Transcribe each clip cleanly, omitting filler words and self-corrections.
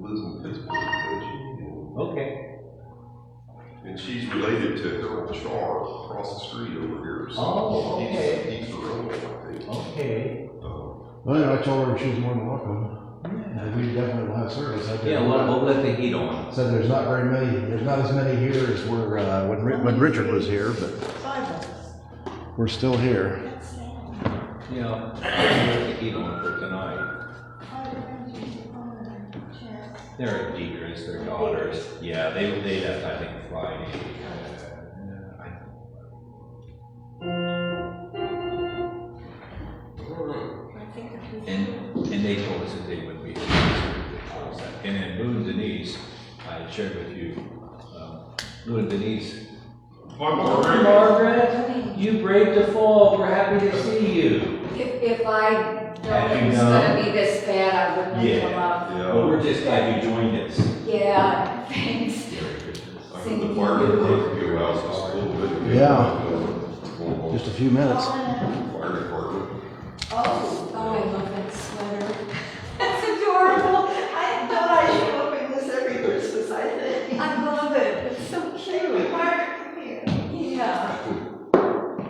lives in Pittsburgh, doesn't she? Okay. And she's related to Harold Char across the street over here. So Oh, okay. He's the relative, I think. Okay. Well, I told her she was more than welcome. Yeah. We definitely will have service. Yeah, we'll let the heat on. Said there's not very many, there's not as many here as were when Richard was here, but we're still here. Yeah, I'll let the heat on for tonight. They're Deidre's, their daughters. Yeah, they left, I think, Friday. And they told us that they wouldn't be here. And then Lou and Denise, I shared with you, Lou and Denise. Hi, Margaret. Margaret, You braved the fall. We're happy to see you. if I Had know you it's known? gonna be this bad, I wouldn't have come up. Yeah. Well, we're just glad you joined us. Yeah, thanks. I heard the fire department go out just a little bit. Yeah. Just a few minutes. Fire department. Oh, I love that sweater. That's adorable. I show up in this every Christmas, I think. I love it. It's so cute. Yeah.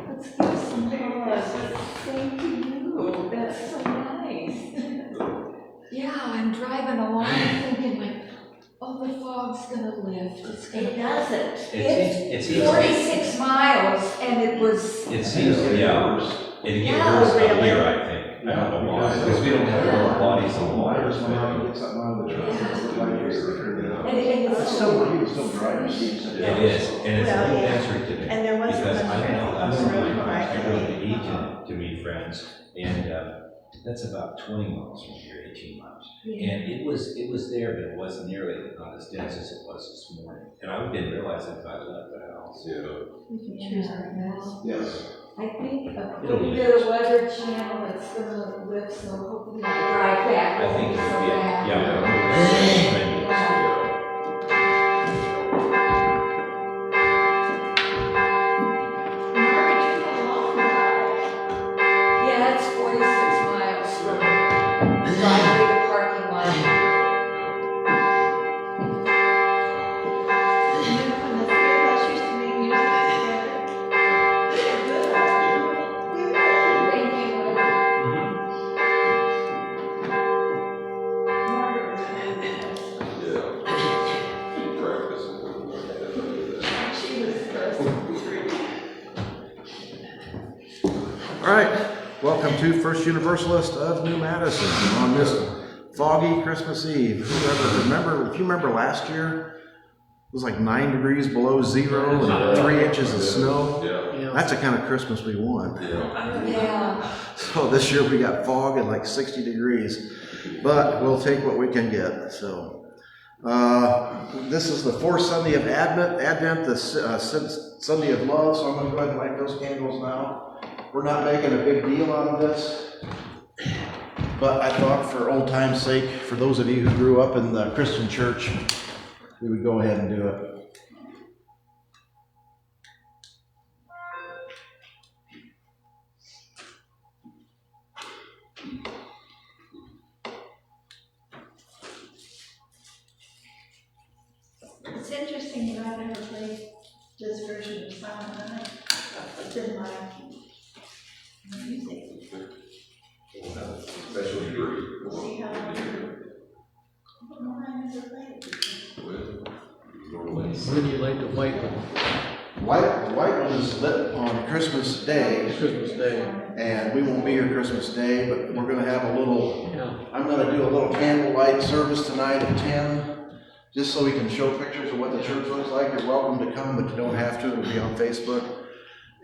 Let's give some hugs. Thank you. That's so nice. Yeah, I'm driving along thinking like, oh, the fog's gonna lift. It doesn't. It's 46 miles and it was. It seems, yeah, it'll get worse out here, I think. I don't know why, because we don't have our bodies on water. And it's so still driving. It is, and it's a little answer today. And there wasn't Because much I know last room night, I for went to Eaton to meet friends, and that's about 20 miles from here, 18 miles. And it was there, but it wasn't nearly not as dense as it was this morning. And I didn't realize that until I left the house. Yeah. We can choose our best. Yes. I think It'll according be to the Weather Channel, it's gonna lift, so hopefully the drive back I think won't be it'll so be, bad. yeah. Margaret, you have a long drive. Yeah, it's 46 miles from the driveway to parking lot. Remember when the three of us used to make music together? Thank you. Margaret was fabulous. Yeah. She practiced. She was the best. All right, welcome to First Universalist of New Madison on this foggy Christmas Eve. If you remember last year, it was like 9 degrees below zero and 3 inches of snow. Yeah. That's the kind of Christmas we want. Yeah. Yeah. So this year we got fog and like 60 degrees, but we'll take what we can get. So this is the fourth Sunday of Advent, the Sunday of Love. So I'm going to go ahead and light those candles now. We're not making a big deal out of this, but I thought for old time's sake, for those of you who grew up in the Christian church, we would go ahead and do it. It's interesting that I've never played this version of Silent Night. It's in my music. Special jury. See how I do. I don't know why I never played it before. When do you light the white one? The white one is lit on Christmas Day. Christmas Day. And we won't be here Christmas Day, but we're going to have a little, Yeah. I'm going to do a little candlelight service tonight at 10, just so we can show pictures of what the church looks like. You're welcome to come, but you don't have to. It'll be on Facebook.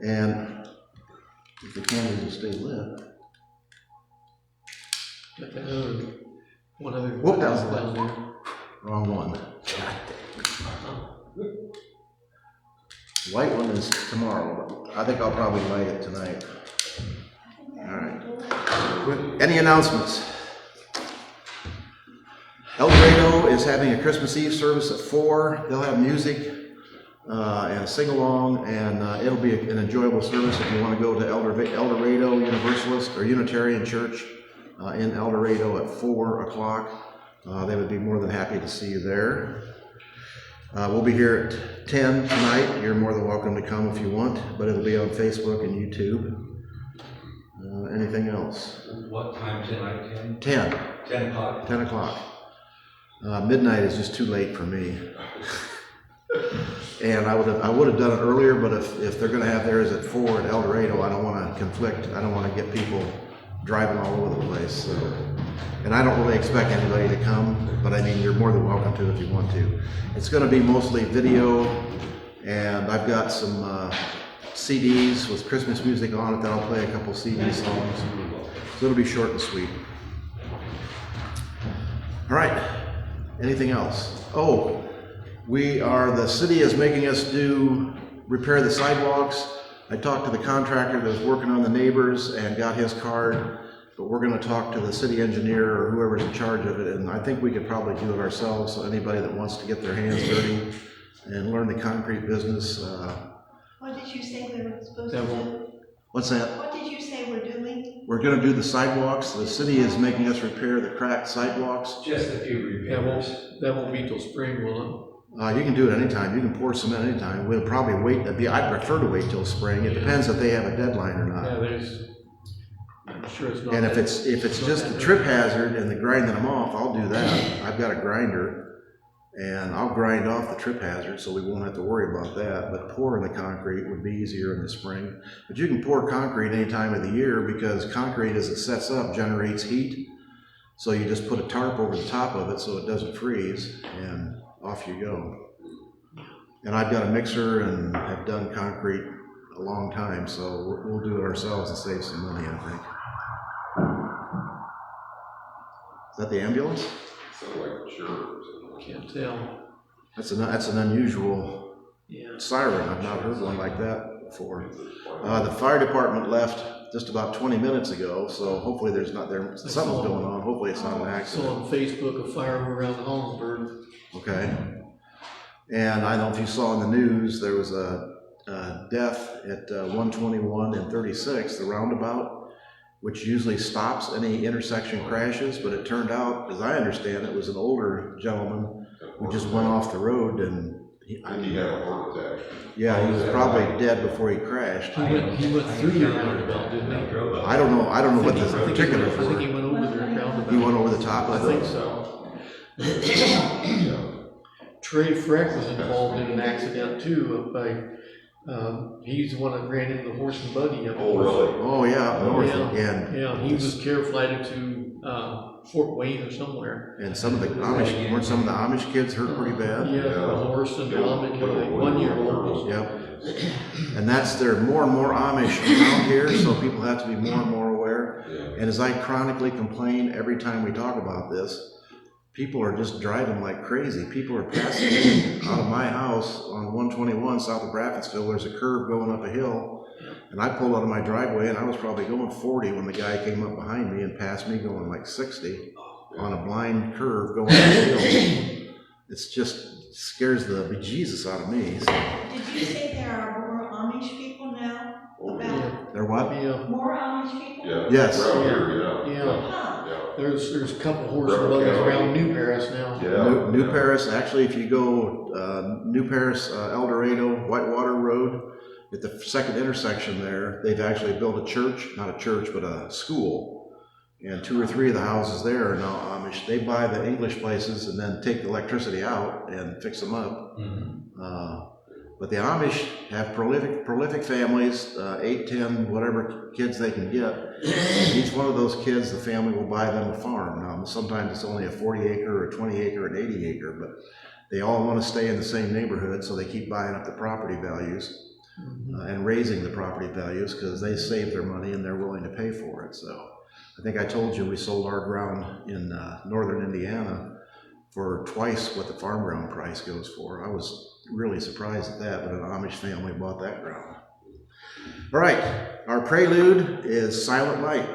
And if the candles will stay lit. Got that other, one other. Whoop, that was down there. Wrong one. White one is tomorrow, but I think I'll probably light it tonight. All right. Any announcements? El Dorado is having a Christmas Eve service at 4. They'll have music and a sing-along, and it'll be an enjoyable service if you want to go to El Dorado Universalist or Unitarian Church in El Dorado at 4 o'clock. They would be more than happy to see you there. We'll be here at 10 tonight. You're more than welcome to come if you want, but it'll be on Facebook and YouTube. Anything else? What time tonight, Tim? 10. 10 o'clock. 10 o'clock. Midnight is just too late for me. And I would have done it earlier, but if they're gonna have theirs at 4 at El Dorado, I don't wanna conflict. I don't wanna get people driving all over the place. So. And I don't really expect anybody to come, but I mean, you're more than welcome to if you want to. It's gonna be mostly video, and I've got some CDs with Christmas music on it that I'll play a couple CD songs. So it'll be short and sweet. All right, anything else? Oh, the city is making us repair the sidewalks. I talked to the contractor that was working on the neighbors and got his card, but we're gonna talk to the city engineer or whoever's in charge of it, and I think we could probably do it ourselves, so anybody that wants to get their hands dirty and learn the concrete business. What did you say we were supposed to That do? What's that? What did you say we're doing? We're gonna do the sidewalks. The city is making us repair the cracked sidewalks. Just a few repairs. That won't be till spring, will You can do it anytime. You can pour cement anytime. We'll probably wait. I'd prefer to wait till spring. It depends if they have a deadline or it? not. I'm sure it's not. And if it's just a trip hazard and the grinding them off, I'll do that. I've got a grinder and I'll grind off the trip hazard so we won't have to worry about that. But pouring the concrete would be easier in the spring. But you can pour concrete any time of the year because concrete, as it sets up, generates heat. So you just put a tarp over the top of it so it doesn't freeze, and off you go. And I've got a mixer and have done concrete a long time, so we'll do it ourselves and save some money, I think. Is that the ambulance? Sound like sure. Can't tell. That's an unusual Yeah. siren. I've not heard one like that before. The fire department left just about 20 minutes ago, so hopefully something's going on. Hopefully it's not an I accident. saw on Facebook a fire around Holmesburg. Okay. And I don't know if you saw in the news, there was a death at 121 and 36, the roundabout, which usually stops any intersection crashes, but it turned out, as I understand it, was an older gentleman who just went off the road and He had a heart attack. yeah, he was probably dead before he crashed. He went through the roundabout, didn't he? I don't know what the I think particulars I think he were. went over the roundabout. He went over the top I of think it. so. Trey Freck was involved in an accident too, up by, he's the one that ran into the horse and buggy up Oh, north. really? Oh, yeah, up north Yeah. again. Yeah, he was care flighted to, Fort Wayne or somewhere. And some of the Amish kids hurt pretty bad? Yeah, the horse and the Amish, 1-year-old. Yep. And there are more and more Amish around here, so people have to be more and more aware. Yeah. And as I chronically complain every time we talk about this, people are just driving like crazy. People are passing out of my house on 121 south of Braffinsville. There's a curve going up a hill. And I pulled out of my driveway and I was probably going 40 when the guy came up behind me and passed me going like 60 on a blind curve going up a hill. It's just scares the bejesus out of me. So. Did you say there are more Amish people now? About They're what? Yeah, more Amish people? Yeah. Yes. Around here, yeah. yeah. Huh. Yeah. There's a couple horse and buggies around New Paris now. Yeah. New Paris, actually, if you go New Paris, El Dorado, Whitewater Road, at the second intersection there, they've actually built a church, not a church, but a school. And 2 or 3 of the houses there are now Amish. They buy the English places and then take the electricity out and fix them up. But the Amish have prolific families, 8, 10, whatever kids they can get. And each one of those kids, the family will buy them a farm. Now, sometimes it's only a 40 acre or 20 acre and 80 acre, but they all want to stay in the same neighborhood, so they keep buying up the property values and raising the property values because they save their money and they're willing to pay for it. So I think I told you we sold our ground in northern Indiana for twice what the farm ground price goes for. I was really surprised at that, but an Amish family bought that ground. All right, our prelude is Silent Night.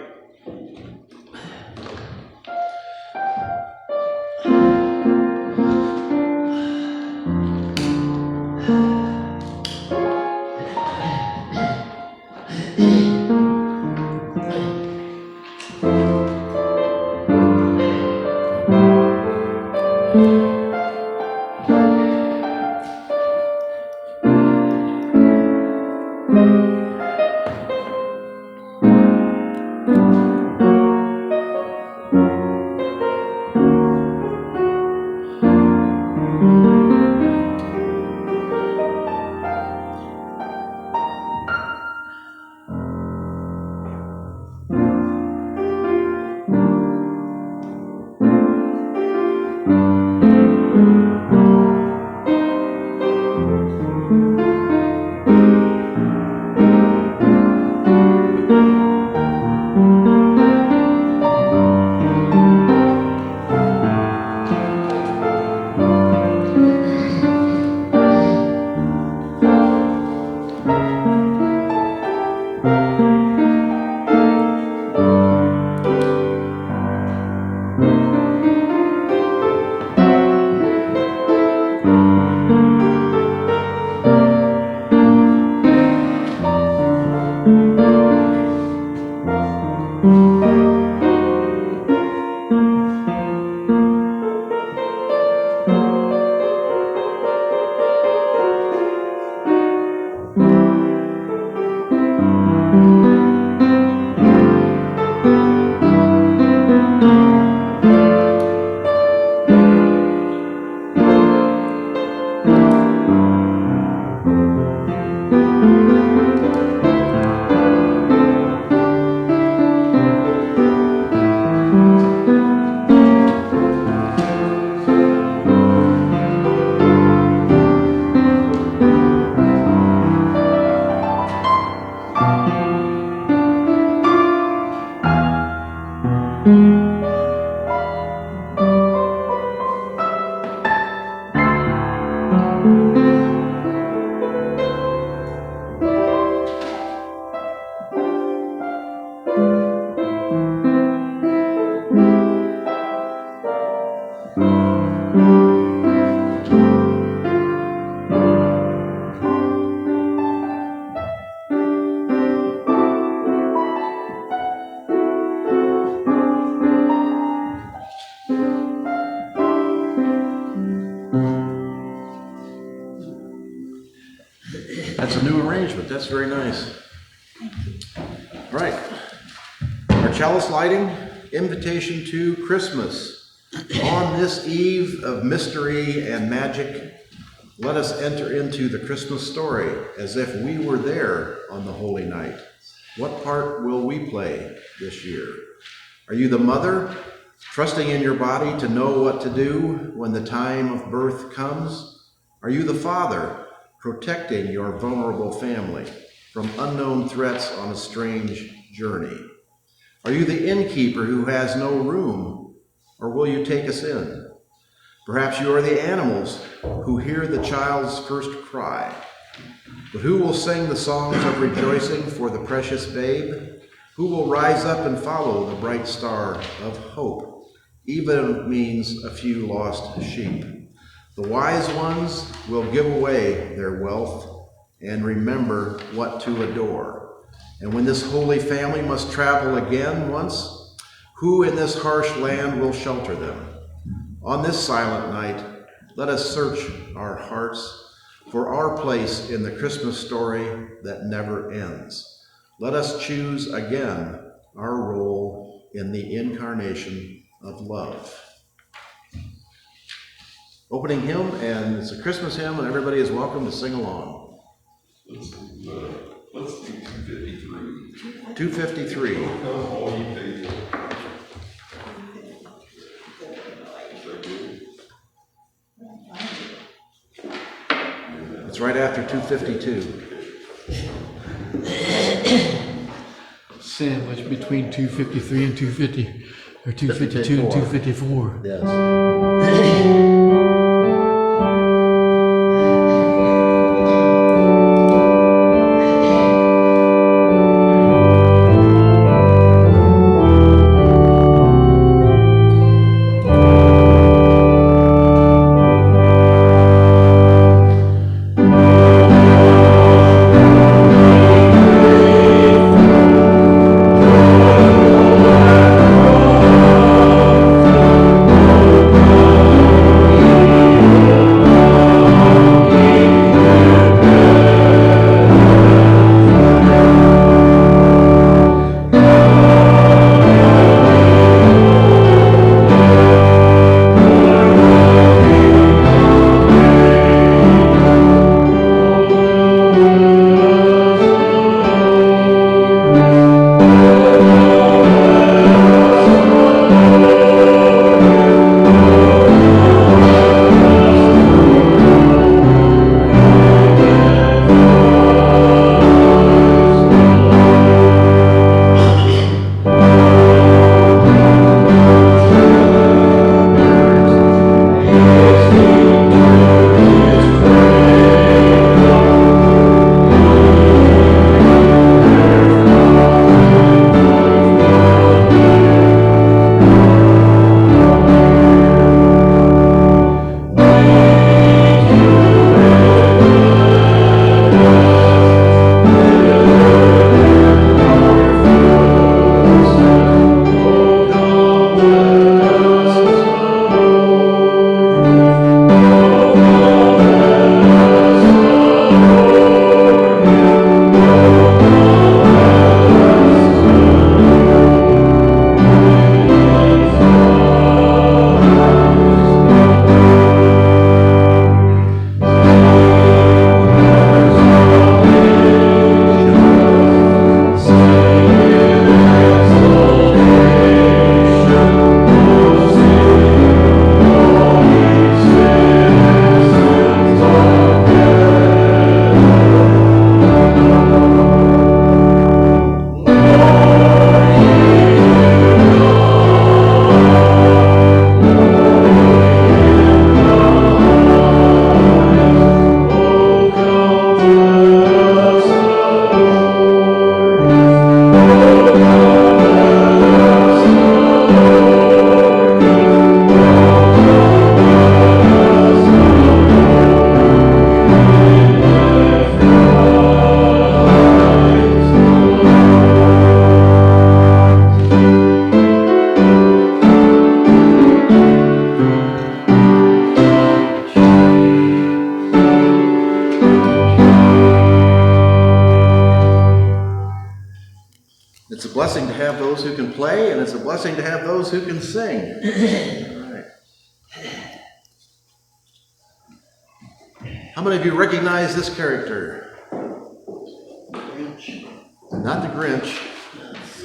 That's a new arrangement. That's very nice. All right. Our chalice lighting, invitation to Christmas. On this eve of mystery and magic, let us enter into the Christmas story as if we were there on the holy night. What part will we play this year? Are you the mother, trusting in your body to know what to do when the time of birth comes? Are you the father, protecting your vulnerable family from unknown threats on a strange journey? Are you the innkeeper who has no room, or will you take us in? Perhaps you are the animals who hear the child's first cry. But who will sing the songs of rejoicing for the precious babe? Who will rise up and follow the bright star of hope, even if it means a few lost sheep? The wise ones will give away their wealth and remember what to adore. And when this holy family must travel again once, who in this harsh land will shelter them? On this silent night, let us search our hearts for our place in the Christmas story that never ends. Let us choose again our role in the incarnation of love. Opening hymn, and it's a Christmas hymn, and everybody is welcome to sing along. Let's do 253. 253. Come all ye faithful. It's right after 252. Sandwich between 253 and 250, or 252 and 254. Yes. it's a blessing to have those who can sing. All right. How many of you recognize this character? Grinch. Not the Grinch.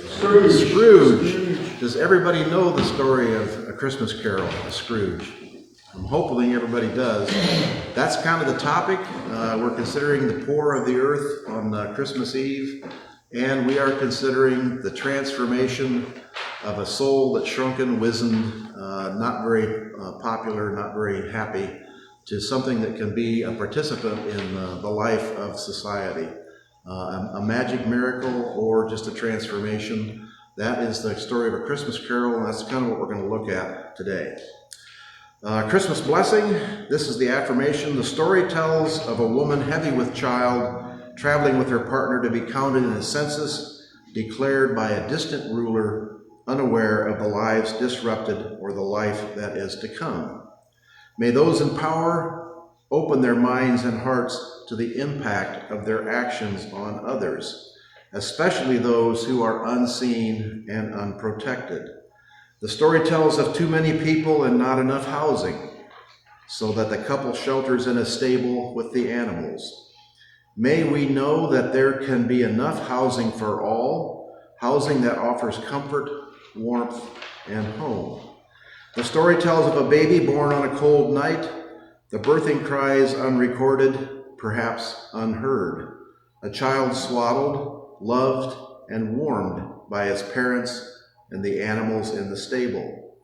Scrooge. Scrooge. Does everybody know the story of A Christmas Carol, Scrooge? I'm hoping everybody does. That's kind of the topic. We're considering the poor of the earth on Christmas Eve, and we are considering the transformation of a soul that's shrunken, wizened, not very popular, not very happy, to something that can be a participant in the life of society. A magic miracle or just a transformation. That is the story of A Christmas Carol, and that's kind of what we're going to look at today. Christmas blessing. This is the affirmation. The story tells of a woman heavy with child, traveling with her partner to be counted in a census declared by a distant ruler, unaware of the lives disrupted or the life that is to come. May those in power open their minds and hearts to the impact of their actions on others, especially those who are unseen and unprotected. The story tells of too many people and not enough housing, so that the couple shelters in a stable with the animals. May we know that there can be enough housing for all, housing that offers comfort, warmth, and home. The story tells of a baby born on a cold night, the birthing cries unrecorded, perhaps unheard, a child swaddled, loved, and warmed by its parents and the animals in the stable.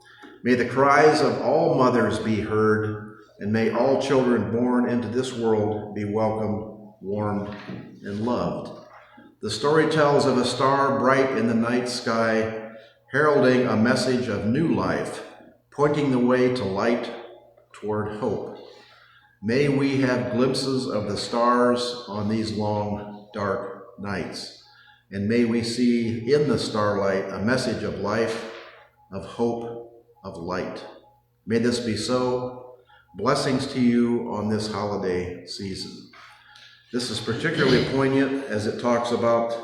May the cries of all mothers be heard, and may all children born into this world be welcomed, warmed, and loved. The story tells of a star bright in the night sky, heralding a message of new life, pointing the way to light toward hope. May we have glimpses of the stars on these long, dark nights. And may we see in the starlight a message of life, of hope, of light. May this be so. Blessings to you on this holiday season. This is particularly poignant as it talks about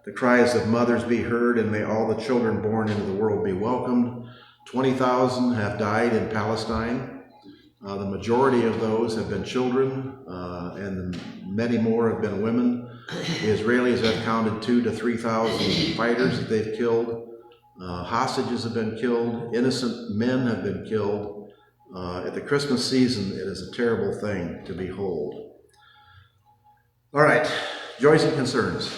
the cries of mothers be heard, and may all the children born into the world be welcomed. 20,000 have died in Palestine. The majority of those have been children, and many more have been women. The Israelis have counted 2,000 to 3,000 fighters that they've killed. Hostages have been killed. Innocent men have been killed. At the Christmas season, it is a terrible thing to behold. All right, joys and concerns.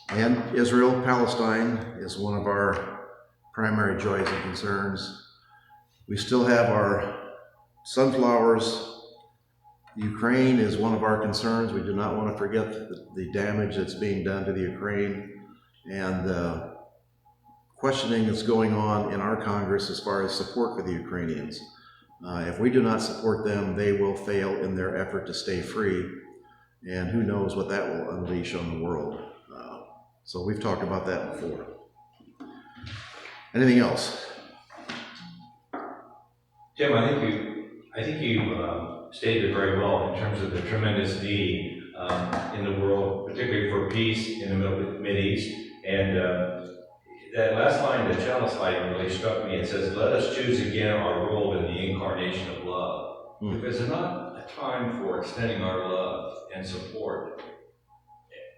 And Israel, Palestine is one of our primary joys and concerns. We still have our sunflowers. Ukraine is one of our concerns. We do not want to forget the damage that's being done to the Ukraine and the questioning that's going on in our Congress as far as support for the Ukrainians. If we do not support them, they will fail in their effort to stay free, and who knows what that will unleash on the world. So we've talked about that before. Anything else? Jim, I think you stated it very well in terms of the tremendous need in the world, particularly for peace in the Mideast. And that last line, the chalice lighting, really struck me. It says, "Let us choose again our role in the incarnation of love." Because there's not a time for extending our love and support.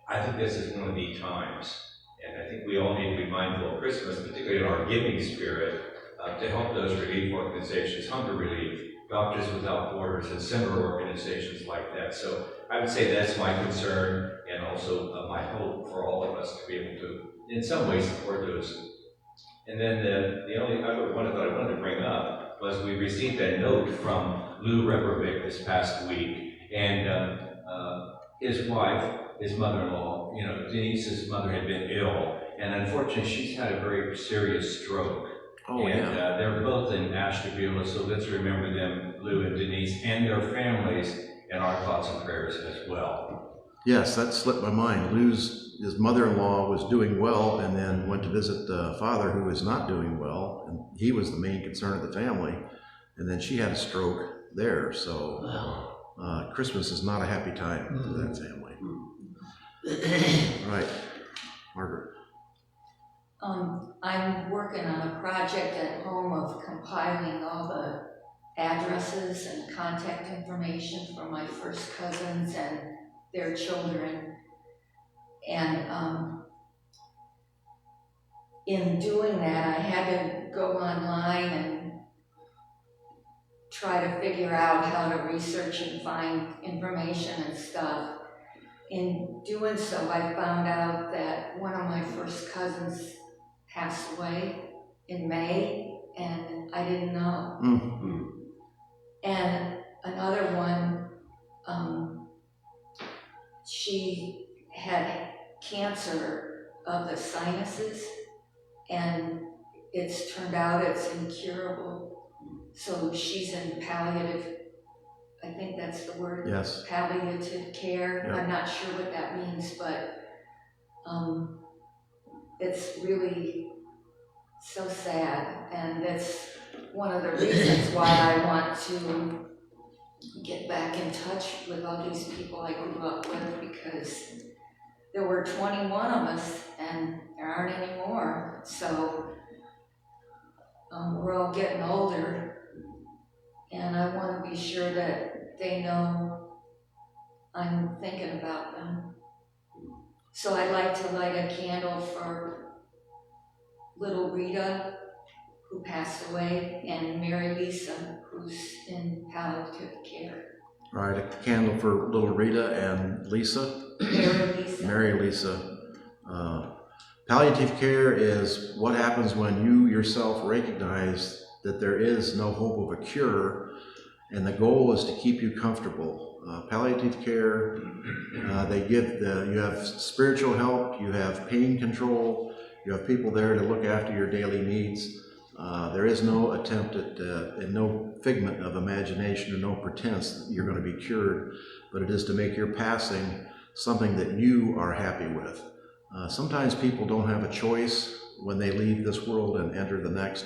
I think this is one of the times. And I think we all need to be mindful of Christmas, particularly in our giving spirit, to help those relief organizations, hunger relief, Doctors Without Borders, and similar organizations like that. So I would say that's my concern, and also my hope for all of us to be able to, in some ways, support those. And then the only other one that I wanted to bring up was we received a note from Lou Reprovic this past week, and his wife, his mother-in-law, Denise's mother had been ill, and unfortunately she's had a very serious stroke. They're both in Ashtabula, so let's remember them, Lou and Denise, and their families, in our thoughts and prayers as well. Yes, that slipped my mind. His mother-in-law was doing well and then went to visit the father who was not doing well, and he was the main concern of the family, and then she had a stroke there, so Christmas is not a happy time for that family. All right, Margaret. I'm working on a project at home of compiling all the addresses and contact information for my first cousins and their children. And in doing that, I had to go online and try to figure out how to research and find information and stuff. In doing so, I found out that one of my first cousins passed away in May, and I didn't know. Mm. And another one, she had cancer of the sinuses, and it's turned out it's incurable. So she's in palliative, I think that's the word. Yes. Palliative care. Yeah. I'm not sure what that means, but it's really so sad, and that's one of the reasons why I want to get back in touch with all these people I grew up with, because there were 21 of us and there aren't any more. So we're all getting older, and I want to be sure that they know I'm thinking about them. So I'd like to light a candle for little Rita, who passed away, and Mary Lisa, who's in palliative care. All right, a candle for little Rita and Lisa. Mary Lisa. Mary Lisa. Palliative care is what happens when you yourself recognize that there is no hope of a cure, and the goal is to keep you comfortable. Palliative care, you have spiritual help, you have pain control, you have people there to look after your daily needs. There is no attempt at, and no figment of imagination or no pretense that you're going to be cured, but it is to make your passing something that you are happy with. Sometimes people don't have a choice when they leave this world and enter the next.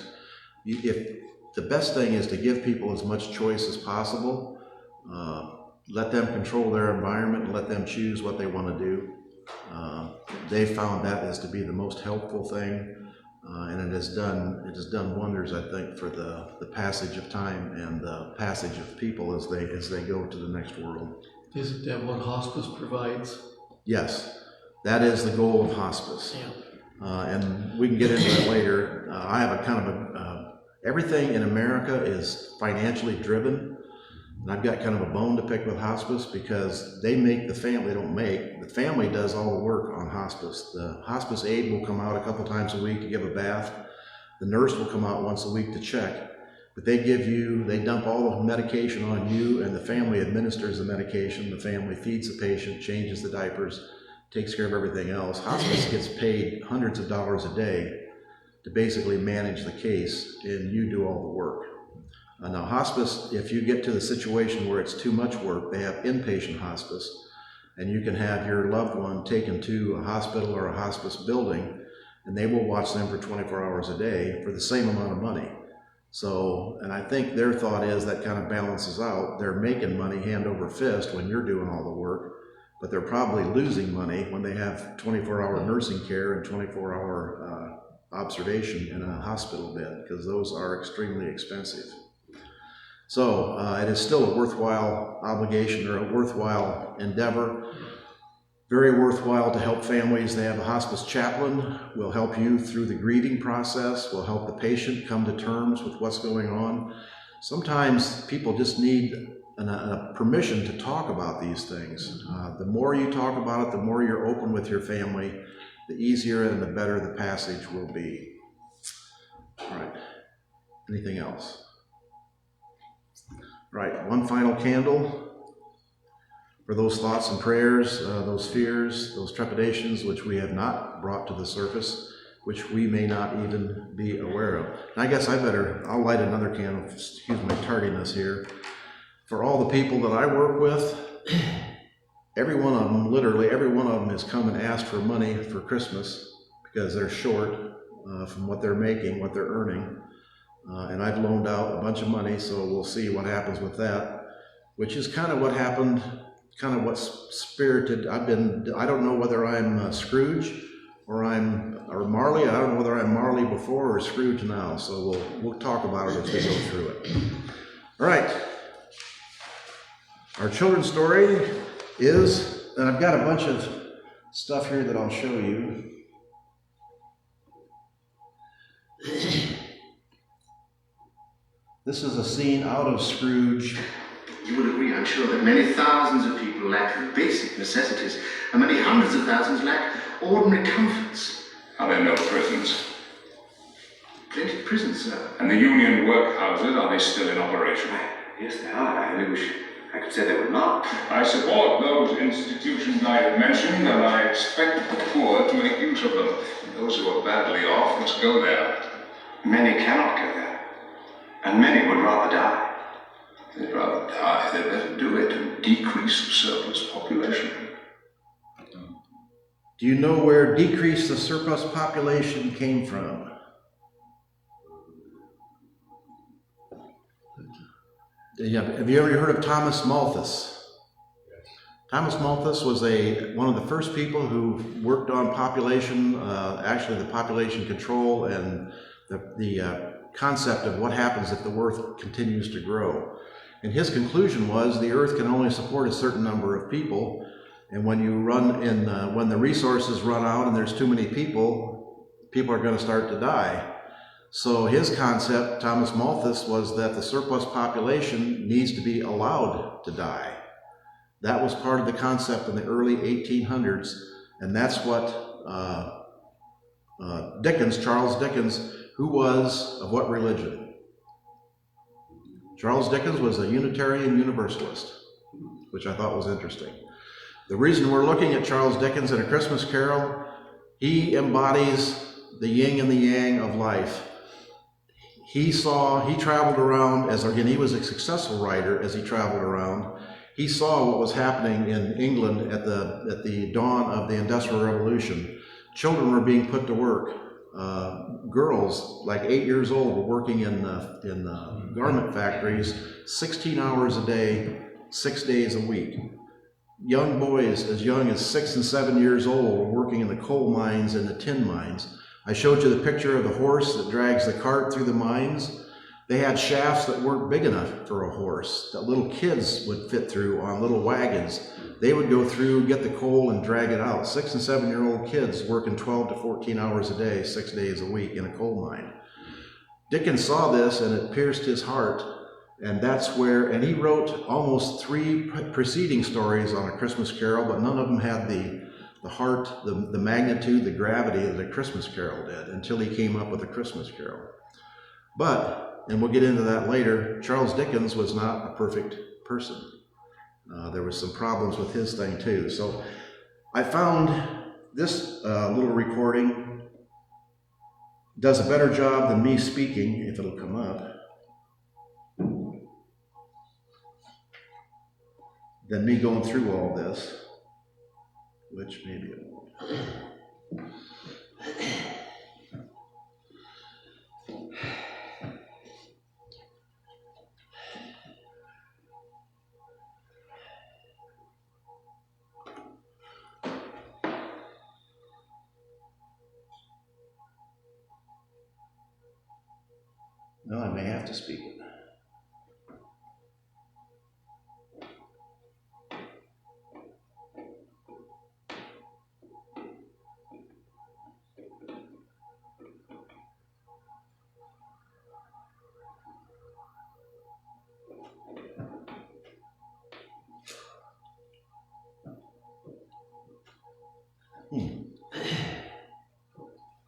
The best thing is to give people as much choice as possible. Let them control their environment and let them choose what they want to do. They found that as to be the most helpful thing. And it has done wonders, I think, for the passage of time and the passage of people as they go to the next world. Isn't that what hospice provides? Yes, that is the goal of hospice. Yeah. And we can get into that later. I have a kind of everything in America is financially driven. And I've got kind of a bone to pick with hospice because they make the family, the family does all the work on hospice. The hospice aide will come out a couple times a week to give a bath. The nurse will come out once a week to check. But they dump all the medication on you, and the family administers the medication. The family feeds the patient, changes the diapers, takes care of everything else. Hospice gets paid hundreds of dollars a day to basically manage the case, and you do all the work. Now hospice, if you get to the situation where it's too much work, they have inpatient hospice, and you can have your loved one taken to a hospital or a hospice building, and they will watch them for 24 hours a day for the same amount of money. So, and I think their thought is that kind of balances out. They're making money hand over fist when you're doing all the work, but they're probably losing money when they have 24-hour nursing care and 24-hour observation in a hospital bed, because those are extremely expensive. So it is still a worthwhile obligation or a worthwhile endeavor. Very worthwhile to help families. They have a hospice chaplain, will help you through the grieving process, will help the patient come to terms with what's going on. Sometimes people just need a permission to talk about these things. The more you talk about it, the more you're open with your family, the easier and the better the passage will be. All right, anything else? Right, one final candle for those thoughts and prayers, those fears, those trepidations which we have not brought to the surface, which we may not even be aware of. And I guess I'll light another candle, excuse my tardiness here. For all the people that I work with, every one of them, literally every one of them has come and asked for money for Christmas because they're short from what they're making, what they're earning. And I've loaned out a bunch of money, so we'll see what happens with that, which is kind of what happened, kind of what's spirited. I don't know whether I'm Scrooge or I'm or Marley. I don't know whether I'm Marley before or Scrooge now, so we'll talk about it as we go through it. All right. Our children's story is, and I've got a bunch of stuff here that I'll show you. This is a scene out of Scrooge. You will agree, I'm sure, that many thousands of people lack the basic necessities, and many hundreds of thousands lack ordinary comforts. Are there no prisons? Plenty of prisons, sir. And the union workhouses, are they still in operation? Yes, they are. I only wish I could say they were not. I support those institutions I have mentioned, and I expect the poor to make use of them. Those who are badly off must go there. Many cannot go there, and many would rather die. They'd rather die. They'd better do it and decrease the surplus population. Do you know where decrease the surplus population came from? Have you ever heard of Thomas Malthus? Thomas Malthus was one of the first people who worked on population, actually the population control and the concept of what happens if the earth continues to grow. And his conclusion was the earth can only support a certain number of people, and when the resources run out and there's too many people are going to start to die. So his concept, Thomas Malthus, was that the surplus population needs to be allowed to die. That was part of the concept in the early 1800s, and that's what Charles Dickens, who was of what religion? Charles Dickens was a Unitarian Universalist, which I thought was interesting. The reason we're looking at Charles Dickens in A Christmas Carol, he embodies the yin and the yang of life. He traveled around, he was a successful writer as he traveled around. He saw what was happening in England at the dawn of the Industrial Revolution. Children were being put to work. Girls, like 8 years old, were working in garment factories 16 hours a day, 6 days a week. Young boys as young as 6 and 7 years old were working in the coal mines and the tin mines. I showed you the picture of the horse that drags the cart through the mines. They had shafts that weren't big enough for a horse that little kids would fit through on little wagons. They would go through, get the coal, and drag it out. 6 and 7-year-old kids working 12 to 14 hours a day, 6 days a week in a coal mine. Dickens saw this, and it pierced his heart, and he wrote almost 3 preceding stories on A Christmas Carol, but none of them had the heart, the magnitude, the gravity that A Christmas Carol did, until he came up with A Christmas Carol. But, and we'll get into that later, Charles Dickens was not a perfect person. There was some problems with his thing too. So I found this little recording does a better job than me speaking, if it'll come up, than me going through all this, which maybe it won't. No, I may have to speak it.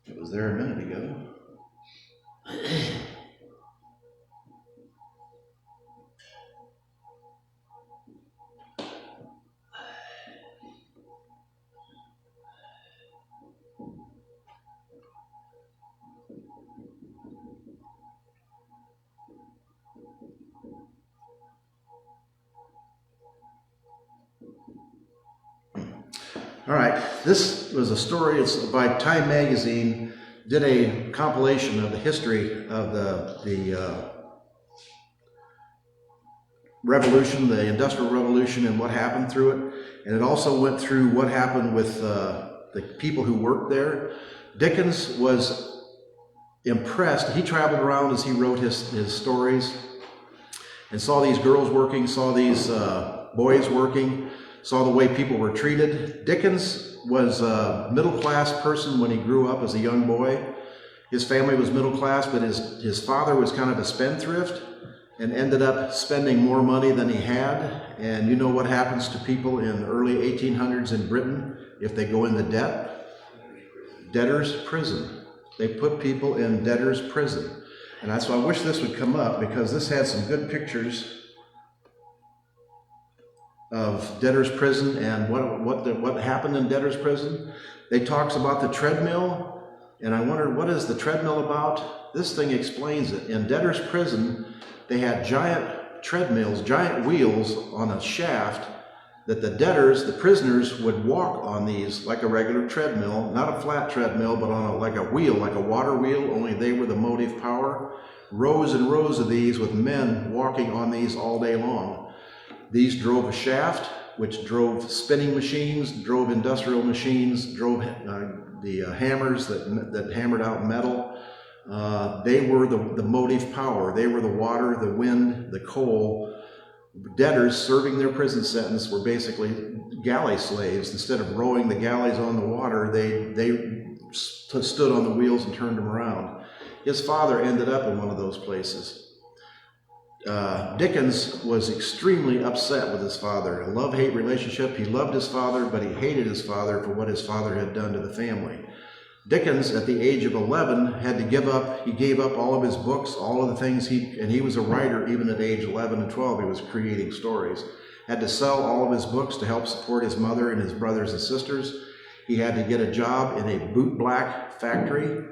It was there a minute ago. All right, this was a story, it's by Time Magazine, did a compilation of the history of the revolution, the Industrial Revolution, and what happened through it. And it also went through what happened with the people who worked there. Dickens was impressed. He traveled around as he wrote his stories and saw these girls working, saw these boys working, saw the way people were treated. Dickens was a middle-class person when he grew up as a young boy. His family was middle class, but his father was kind of a spendthrift and ended up spending more money than he had. And you know what happens to people in the early 1800s in Britain if they go into debt? Debtor's prison. They put people in debtor's prison. And that's why I wish this would come up, because this had some good pictures of debtor's prison and what happened in debtor's prison. They talks about the treadmill. And I wondered, what is the treadmill about? This thing explains it. In debtor's prison, they had giant treadmills, giant wheels on a shaft that the debtors, the prisoners, would walk on these like a regular treadmill, not a flat treadmill, but on like a wheel, like a water wheel, only they were the motive power. Rows and rows of these with men walking on these all day long. These drove a shaft, which drove spinning machines, drove industrial machines, drove the hammers that hammered out metal. They were the motive power. They were the water, the wind, the coal. Debtors serving their prison sentence were basically galley slaves. Instead of rowing the galleys on the water, they stood on the wheels and turned them around. His father ended up in one of those places. Dickens was extremely upset with his father. A love-hate relationship. He loved his father, but he hated his father for what his father had done to the family. Dickens, at the age of 11, had to give up. He gave up all of his books, all of the things and he was a writer even at age 11 and 12. He was creating stories. Had to sell all of his books to help support his mother and his brothers and sisters. He had to get a job in a bootblack factory.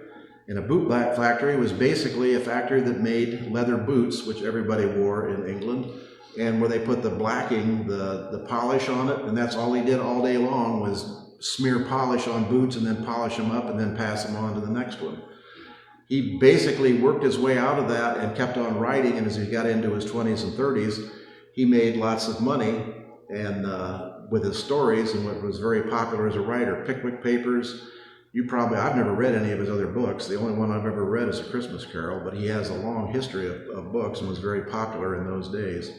And a bootblack factory was basically a factory that made leather boots, which everybody wore in England, and where they put the blacking, the polish on it, and that's all he did all day long was smear polish on boots and then polish them up and then pass them on to the next one. He basically worked his way out of that and kept on writing, and as he got into his 20s and 30s, he made lots of money and with his stories, and what was very popular as a writer. Pickwick Papers. I've never read any of his other books. The only one I've ever read is A Christmas Carol, but he has a long history of books and was very popular in those days.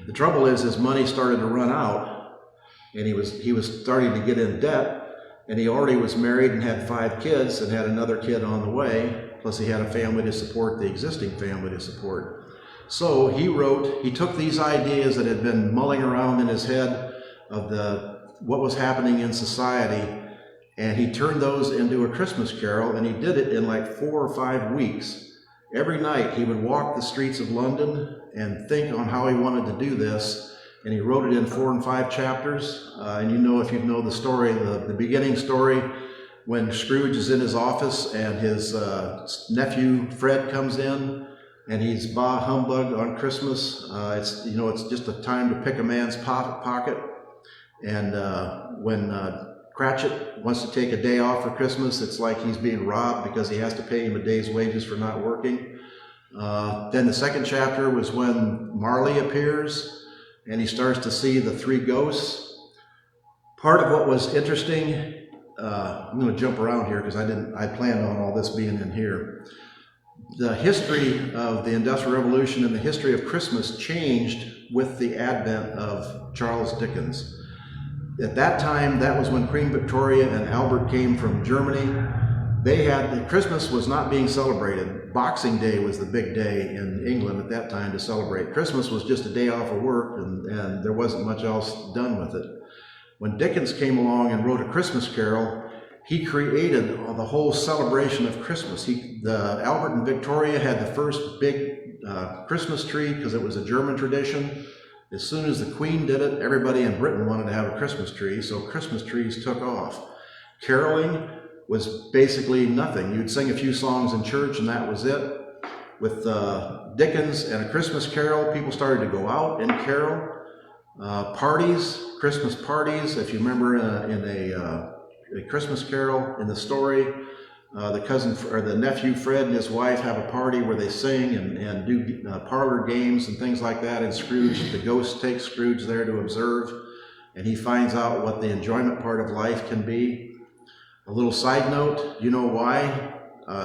The trouble is his money started to run out, and he was starting to get in debt, and he already was married and had 5 kids and had another kid on the way, plus he had a family to support, the existing family to support. So he took these ideas that had been mulling around in his head of what was happening in society, and he turned those into A Christmas Carol, and he did it in like 4 or 5 weeks. Every night he would walk the streets of London and think on how he wanted to do this, and he wrote it in 4 and 5 chapters. And if you know the story, the beginning story, when Scrooge is in his office and his nephew Fred comes in, and he's bah humbug on Christmas. It's just a time to pick a man's pocket, and when Cratchit wants to take a day off for Christmas, it's like he's being robbed because he has to pay him a day's wages for not working. Then the second chapter was when Marley appears and he starts to see the 3 ghosts. Part of what was interesting, I'm going to jump around here because I planned on all this being in here. The history of the Industrial Revolution and the history of Christmas changed with the advent of Charles Dickens. At that time, that was when Queen Victoria and Albert came from Germany. Christmas was not being celebrated. Boxing Day was the big day in England at that time to celebrate. Christmas was just a day off of work, and there wasn't much else done with it. When Dickens came along and wrote A Christmas Carol, he created the whole celebration of Christmas. Albert and Victoria had the first big Christmas tree because it was a German tradition. As soon as the Queen did it, everybody in Britain wanted to have a Christmas tree, so Christmas trees took off. Caroling was basically nothing. You'd sing a few songs in church and that was it. With Dickens and A Christmas Carol, people started to go out and carol. Parties, Christmas parties, if you remember in a Christmas Carol, in the story, the nephew Fred and his wife have a party where they sing and do parlor games and things like that. And Scrooge, the ghost takes Scrooge there to observe, and he finds out what the enjoyment part of life can be. A little side note, you know why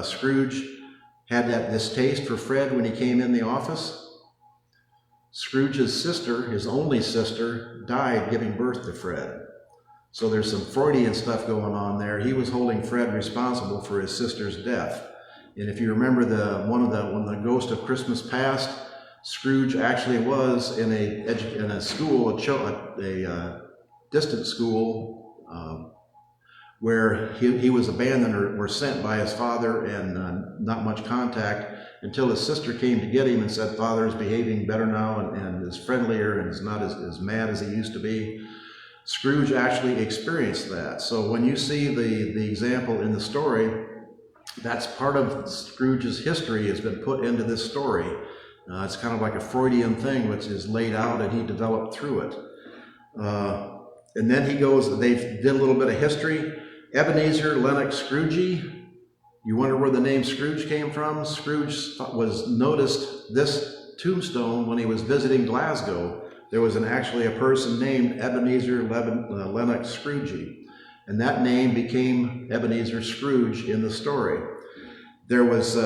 Scrooge had that distaste for Fred when he came in the office? Scrooge's sister, his only sister, died giving birth to Fred. So there's some Freudian stuff going on there. He was holding Fred responsible for his sister's death. And if you remember when the Ghost of Christmas Past, Scrooge actually was in a school, a distant school, where he was abandoned or sent by his father, and not much contact until his sister came to get him and said, "Father is behaving better now and is friendlier and is not as mad as he used to be." Scrooge actually experienced that. So when you see the example in the story, that's part of Scrooge's history has been put into this story. It's kind of like a Freudian thing which is laid out and he developed through it. And then he goes, they did a little bit of history. Ebenezer Lennox Scroogey. You wonder where the name Scrooge came from? Scrooge was noticed this tombstone when he was visiting Glasgow. There was actually a person named Ebenezer Lennox Scroogey, and that name became Ebenezer Scrooge in the story. There was,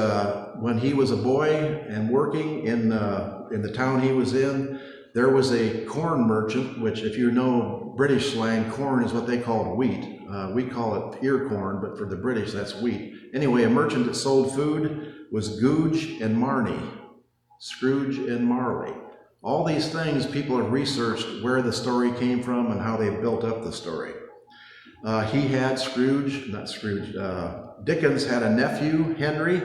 when he was a boy and working in the town he was in, there was a corn merchant, which if you know British slang, corn is what they called wheat. We call it ear corn, but for the British, that's wheat. Anyway, a merchant that sold food was Scrooge and Marley. Scrooge and Marley. All these things, people have researched where the story came from and how they built up the story. He had Dickens had a nephew, Henry,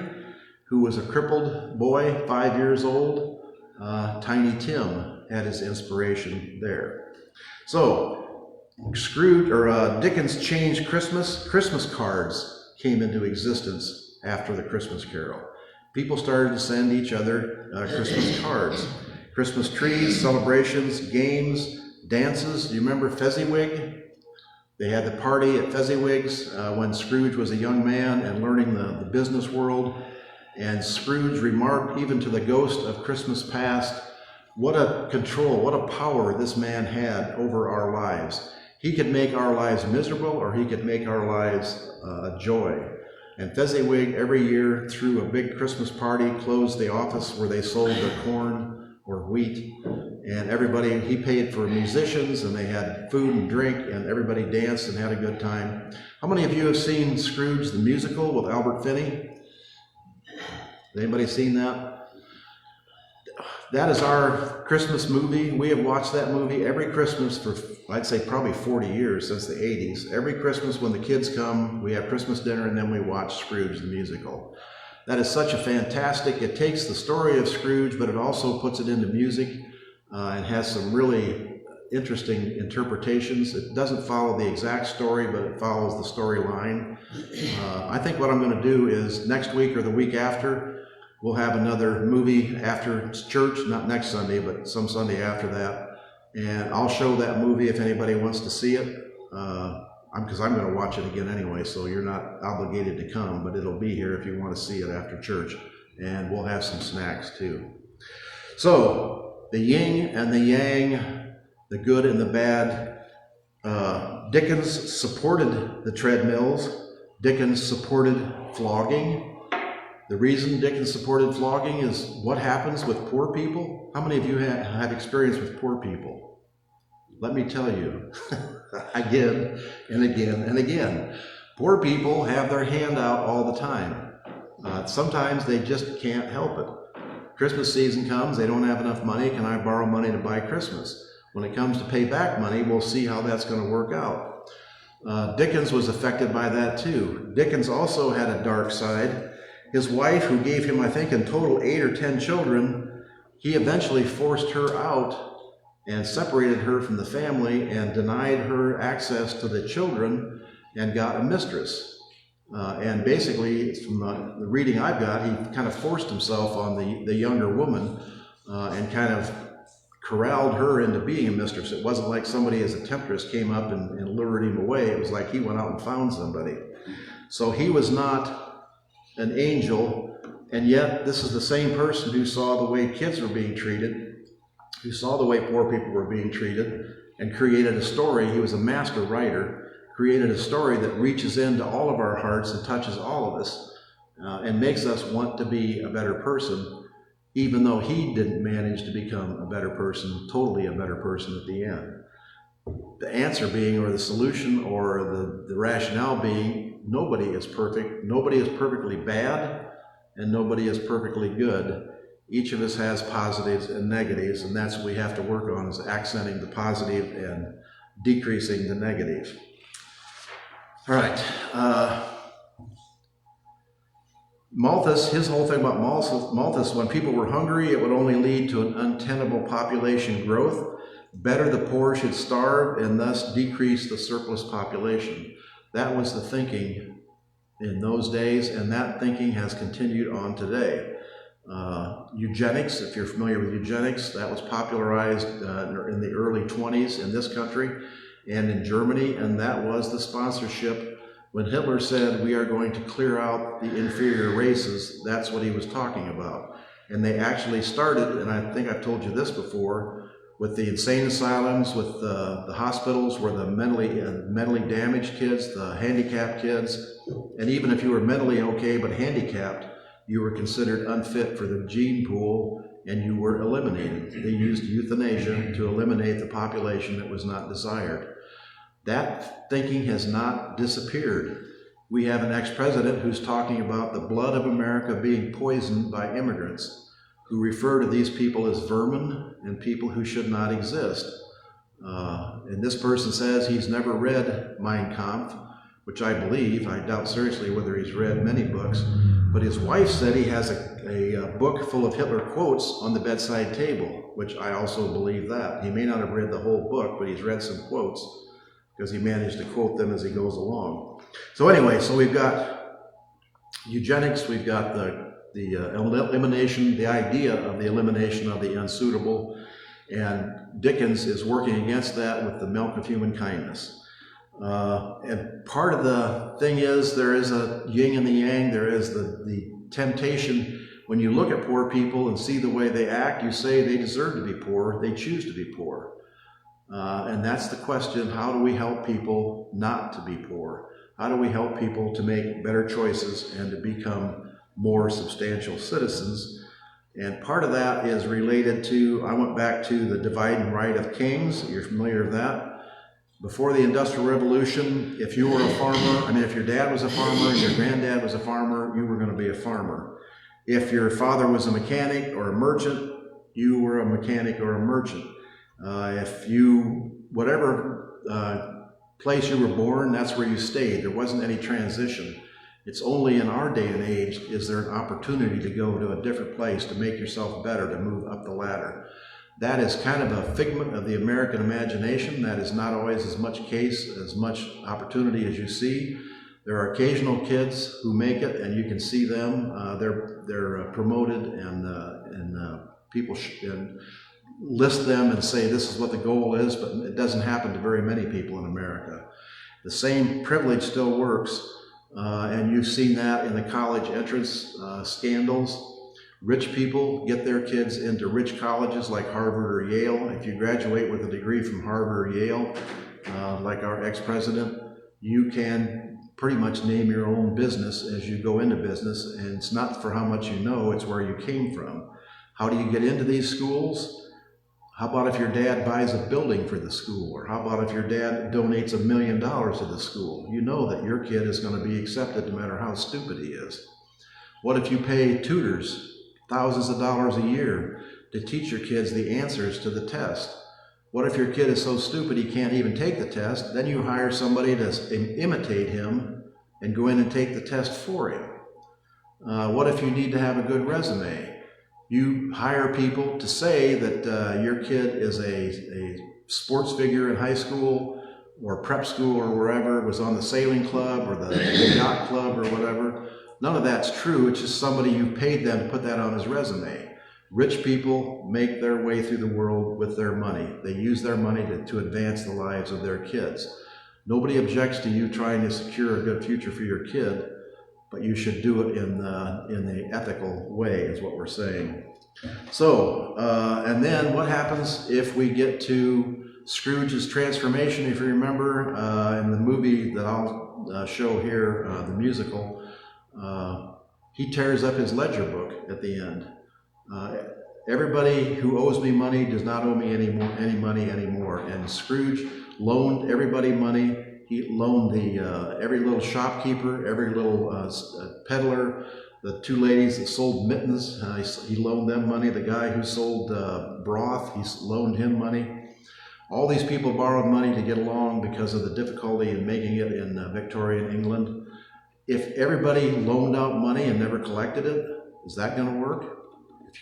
who was a crippled boy, 5 years old. Tiny Tim had his inspiration there. So, Dickens changed Christmas. Christmas cards came into existence after the Christmas Carol. People started to send each other Christmas cards. Christmas trees, celebrations, games, dances. Do you remember Fezziwig? They had the party at Fezziwig's when Scrooge was a young man and learning the business world. And Scrooge remarked even to the Ghost of Christmas Past, what a control, what a power this man had over our lives. He could make our lives miserable or he could make our lives a joy. And Fezziwig every year threw a big Christmas party, closed the office where they sold the corn or wheat, and everybody, he paid for musicians and they had food and drink and everybody danced and had a good time. How many of you have seen Scrooge the musical with Albert Finney? Anybody seen that? That is our Christmas movie. We have watched that movie every Christmas for, I'd say, probably 40 years, since the 80s. Every Christmas when the kids come, we have Christmas dinner and then we watch Scrooge the musical. That is such a fantastic, it takes the story of Scrooge, but it also puts it into music and has some really interesting interpretations. It doesn't follow the exact story, but it follows the storyline. I think what I'm going to do is next week or the week after, we'll have another movie after church, not next Sunday, but some Sunday after that. And I'll show that movie if anybody wants to see it. Because I'm going to watch it again anyway, so you're not obligated to come, but it'll be here if you want to see it after church. And we'll have some snacks too. So, the yin and the yang, the good and the bad. Dickens supported the treadmills. Dickens supported flogging. The reason Dickens supported flogging is what happens with poor people. How many of you have experience with poor people? Let me tell you, again and again and again, poor people have their hand out all the time. Sometimes they just can't help it. Christmas season comes, they don't have enough money. Can I borrow money to buy Christmas? When it comes to pay back money, we'll see how that's going to work out. Dickens was affected by that too. Dickens also had a dark side. His wife, who gave him, I think, in total 8 or 10 children, he eventually forced her out and separated her from the family and denied her access to the children and got a mistress. And basically, from the reading I've got, he kind of forced himself on the younger woman and kind of corralled her into being a mistress. It wasn't like somebody as a temptress came up and lured him away. It was like he went out and found somebody. So he was not an angel, and yet this is the same person who saw the way kids were being treated, who saw the way poor people were being treated, and created a story. He was a master writer, created a story that reaches into all of our hearts and touches all of us and makes us want to be a better person, even though he didn't manage to become a better person, totally a better person at the end. The answer being, or the solution, or the rationale being, nobody is perfect, nobody is perfectly bad, and nobody is perfectly good. Each of us has positives and negatives, and that's what we have to work on, is accenting the positive and decreasing the negative. All right. Malthus, his whole thing about Malthus, when people were hungry, it would only lead to an untenable population growth. Better the poor should starve and thus decrease the surplus population. That was the thinking in those days, and that thinking has continued on today. Eugenics, if you're familiar with eugenics, that was popularized in the early 20s in this country and in Germany, and that was the sponsorship. When Hitler said, we are going to clear out the inferior races, that's what he was talking about. And they actually started, and I think I've told you this before, with the insane asylums, with the hospitals where the mentally damaged kids, the handicapped kids, and even if you were mentally okay but handicapped, you were considered unfit for the gene pool and you were eliminated. They used euthanasia to eliminate the population that was not desired. That thinking has not disappeared. We have an ex-president who's talking about the blood of America being poisoned by immigrants, who refer to these people as vermin and people who should not exist. And this person says he's never read Mein Kampf, which I believe. I doubt seriously whether he's read many books, but his wife said he has a book full of Hitler quotes on the bedside table, which I also believe that. He may not have read the whole book, but he's read some quotes because he managed to quote them as he goes along. So anyway, so we've got eugenics, we've got the elimination, the idea of the elimination of the unsuitable, and Dickens is working against that with The Milk of Human Kindness. And part of the thing is there is a yin and the yang. There is the temptation. When you look at poor people and see the way they act, you say they deserve to be poor. They choose to be poor. And that's the question. How do we help people not to be poor? How do we help people to make better choices and to become more substantial citizens? And part of that is related to, I went back to the divide and right of kings. You're familiar with that? Before the Industrial Revolution, if you were a farmer, if your dad was a farmer and your granddad was a farmer, you were going to be a farmer. If your father was a mechanic or a merchant, you were a mechanic or a merchant. Whatever place you were born, that's where you stayed. There wasn't any transition. It's only in our day and age is there an opportunity to go to a different place, to make yourself better, to move up the ladder. That is kind of a figment of the American imagination. That is not always as much opportunity as you see. There are occasional kids who make it, and you can see them. They're promoted, and people list them and say this is what the goal is, but it doesn't happen to very many people in America. The same privilege still works, and you've seen that in the college entrance scandals. Rich people get their kids into rich colleges like Harvard or Yale. If you graduate with a degree from Harvard or Yale, like our ex-president, you can pretty much name your own business as you go into business, and it's not for how much you know, it's where you came from. How do you get into these schools? How about if your dad buys a building for the school? Or how about if your dad donates $1 million to the school? You know that your kid is going to be accepted no matter how stupid he is. What if you pay tutors thousands of dollars a year to teach your kids the answers to the test? What if your kid is so stupid he can't even take the test? Then you hire somebody to imitate him and go in and take the test for him. What if you need to have a good resume? You hire people to say that your kid is a sports figure in high school or prep school or wherever, was on the sailing club or the yacht club or whatever. None of that's true. It's just somebody you paid them to put that on his resume. Rich people make their way through the world with their money. They use their money to advance the lives of their kids. Nobody objects to you trying to secure a good future for your kid, but you should do it in the ethical way, is what we're saying. So, and then what happens if we get to Scrooge's transformation, if you remember, in the movie that I'll show here, the musical, he tears up his ledger book at the end. Everybody who owes me money does not owe me any money anymore. And Scrooge loaned everybody money. He loaned every little shopkeeper, every little peddler, the two ladies that sold mittens, he loaned them money. The guy who sold broth, he loaned him money. All these people borrowed money to get along because of the difficulty in making it in Victorian England. If everybody loaned out money and never collected it, is that going to work?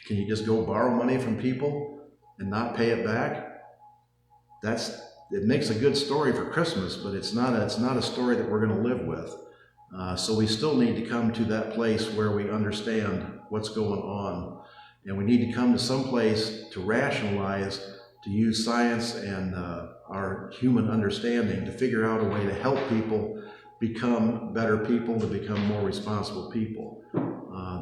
Can you just go borrow money from people and not pay it back? It makes a good story for Christmas, but it's not a story that we're going to live with. So we still need to come to that place where we understand what's going on. And we need to come to some place to rationalize, to use science and our human understanding to figure out a way to help people become better people, to become more responsible people.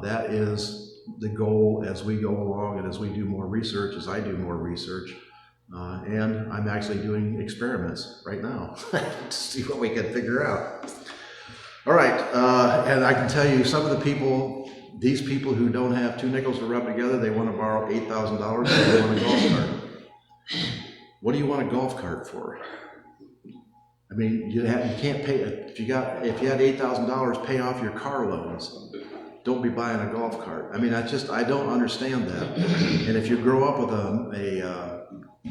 That is the goal as we go along and as we do more research, as I do more research. And I'm actually doing experiments right now to see what we can figure out. All right, and I can tell you some of the people, these people who don't have 2 nickels to rub together, they want to borrow $8,000 and they want a golf cart. What do you want a golf cart for? I mean, you can't pay, if you had $8,000, pay off your car loans. Don't be buying a golf cart. I mean, I don't understand that. And if you grow up with a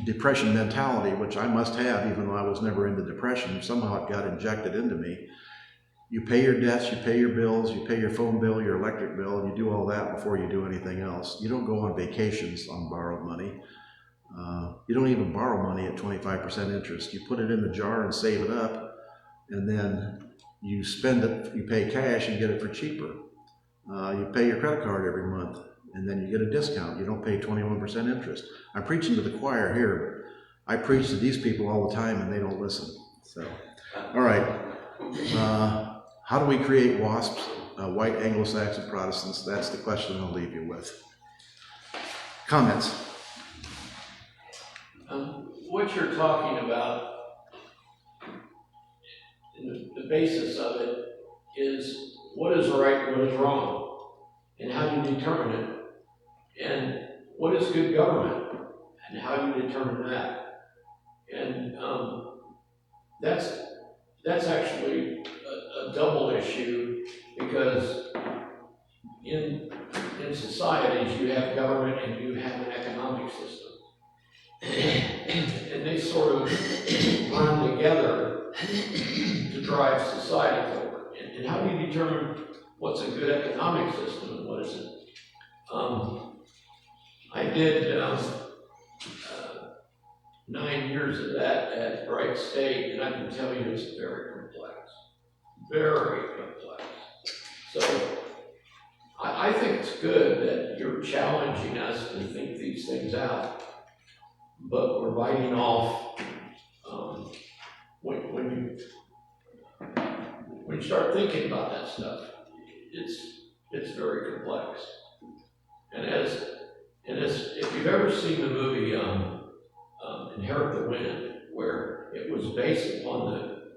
depression mentality, which I must have, even though I was never into depression, somehow it got injected into me. You pay your debts, you pay your bills, you pay your phone bill, your electric bill, and you do all that before you do anything else. You don't go on vacations on borrowed money. You don't even borrow money at 25% interest. You put it in the jar and save it up, and then you spend it, you pay cash and get it for cheaper. You pay your credit card every month, and then you get a discount. You don't pay 21% interest. I'm preaching to the choir here, but I preach to these people all the time, and they don't listen. So, all right. How do we create WASPs, white Anglo-Saxon Protestants? That's the question I'll leave you with. Comments? What you're talking about, the basis of it is what is right and what is wrong, and how do you determine it, and what is good government, and how do you determine that, and that's actually a double issue, because in societies you have government and you have an economic system. And they sort of run together to drive society forward. And how do you determine what's a good economic system and what isn't? I did 9 years of that at Bright State, and I can tell you it's very complex. Very complex. So I think it's good that you're challenging us to think these things out. But we're biting off when you start thinking about that stuff, it's very complex. And as if you've ever seen the movie Inherit the Wind, where it was based upon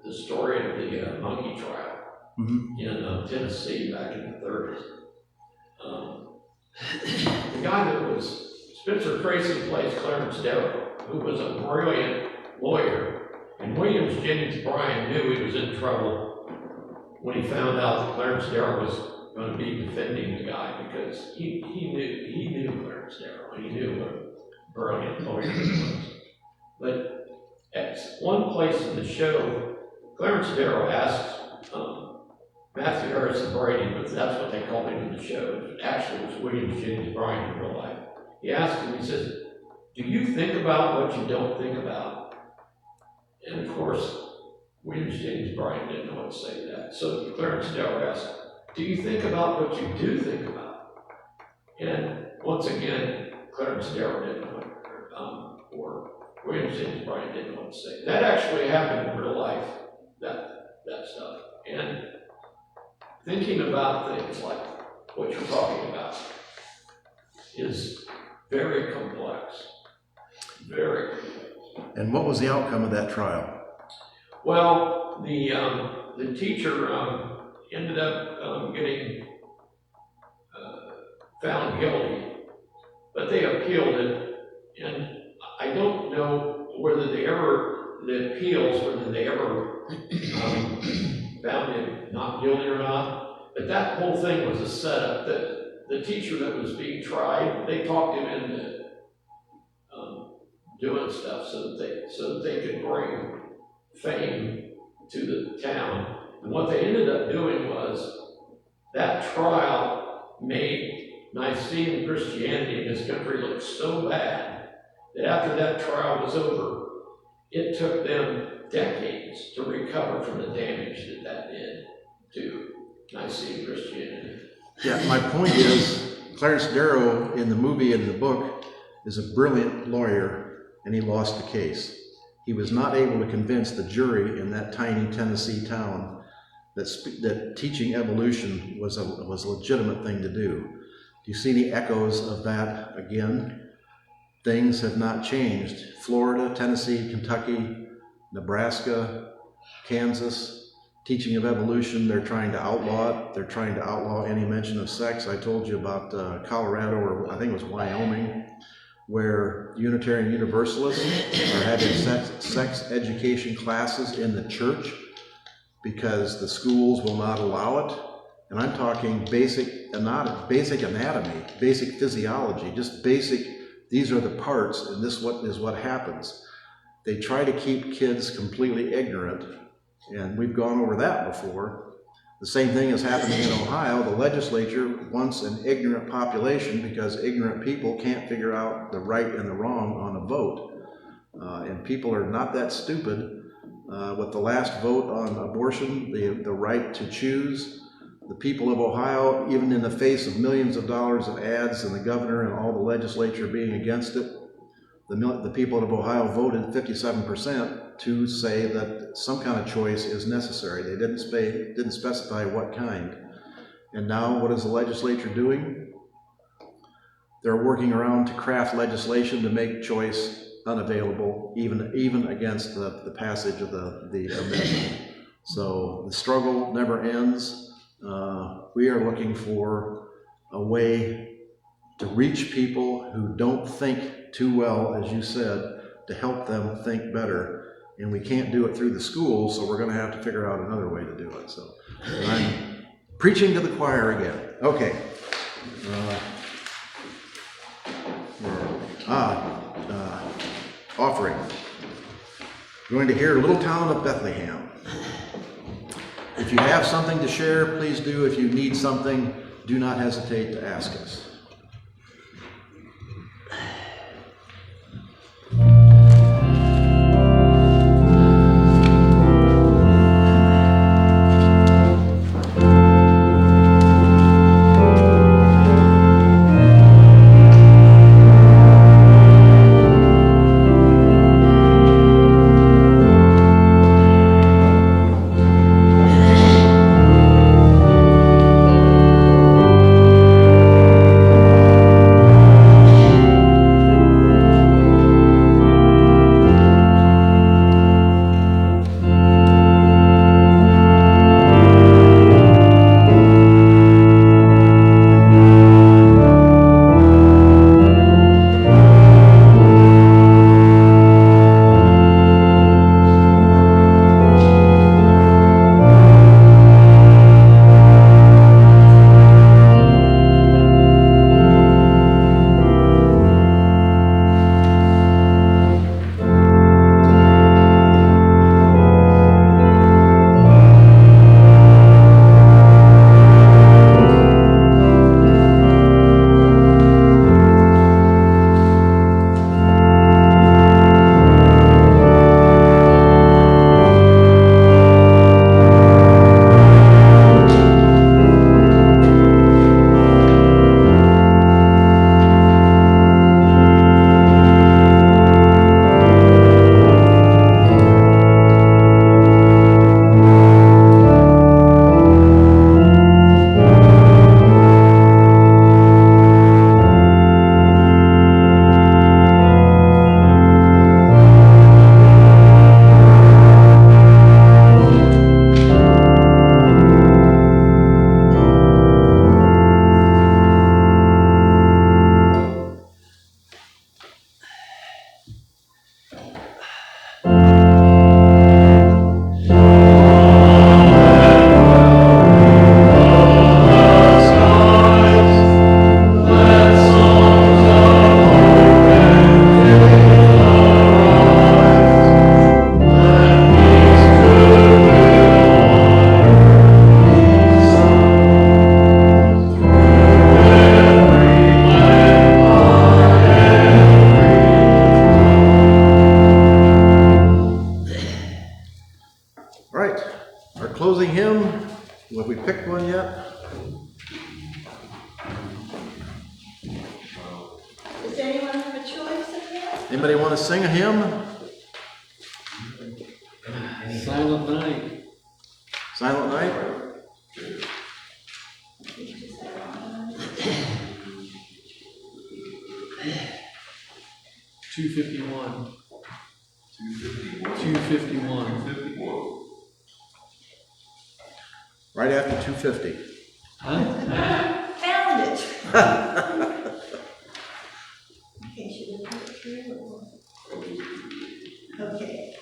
the story of the monkey trial in Tennessee back in the 30s. The guy that was Spencer Tracy plays Clarence Darrow, who was a brilliant lawyer, and Williams Jennings Bryan knew he was in trouble when he found out that Clarence Darrow was going to be defending the guy, because he knew Clarence Darrow, and he knew what a brilliant lawyer he was. But at one place in the show, Clarence Darrow asks Matthew Harrison Brady, but that's what they called him in the show. Actually, it was Williams Jennings Bryan in real life. He asked him, he says, do you think about what you don't think about? And of course, Williams Jennings Bryan didn't know what to say to that. So Clarence Darrow asked, do you think about what you do think about? And once again, Clarence Darrow didn't know what, or Williams Jennings Bryan didn't know what to say. That actually happened in real life, that stuff. And thinking about things like what you're talking about is very complex. Very complex. And what was the outcome of that trial? Well, the teacher ended up getting found guilty, but they appealed it, and I don't know whether the appeals, whether they ever found him not guilty or not, but that whole thing was a setup. That the teacher that was being tried, they talked him into doing stuff so that they could bring fame to the town. And what they ended up doing was that trial made Nicene Christianity in this country look so bad that after that trial was over, it took them decades to recover from the damage that did to Nicene Christianity. Yeah, my point is, Clarence Darrow in the movie and the book is a brilliant lawyer, and he lost the case. He was not able to convince the jury in that tiny Tennessee town that teaching evolution was a legitimate thing to do. Do you see any echoes of that again? Things have not changed. Florida, Tennessee, Kentucky, Nebraska, Kansas, teaching of evolution, they're trying to outlaw it. They're trying to outlaw any mention of sex. I told you about Colorado, or I think it was Wyoming, where Unitarian Universalists are having sex education classes in the church because the schools will not allow it. And I'm talking basic anatomy, basic physiology, just basic, these are the parts, and this is what happens. They try to keep kids completely ignorant, and we've gone over that before. The same thing is happening in Ohio. The legislature wants an ignorant population because ignorant people can't figure out the right and the wrong on a vote. And people are not that stupid. With the last vote on abortion, the right to choose, the people of Ohio, even in the face of millions of dollars of ads and the governor and all the legislature being against it, the people of Ohio voted 57% to say that some kind of choice is necessary. They didn't specify what kind. And now what is the legislature doing? They're working around to craft legislation to make choice unavailable, even against the passage of the amendment. So the struggle never ends. We are looking for a way to reach people who don't think too well, as you said, to help them think better. And we can't do it through the schools, so we're going to have to figure out another way to do it. So I'm preaching to the choir again. Okay. Offering. We're going to hear Little Town of Bethlehem. If you have something to share, please do. If you need something, do not hesitate to ask us. Anybody want to sing a hymn? Silent Night. Silent Night? 251. 251. 251. 251. Right after 250. Huh? Found it. Okay, should we put it through or? Okay.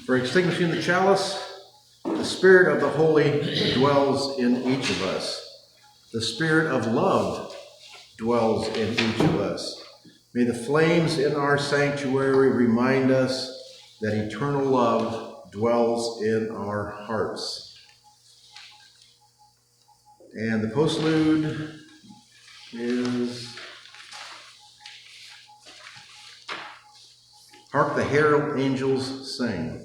For extinguishing the chalice, the Spirit of the Holy dwells in each of us. The Spirit of love dwells in each of us. May the flames in our sanctuary remind us that eternal love dwells in our hearts. And the postlude is Hark the Herald Angels Sing.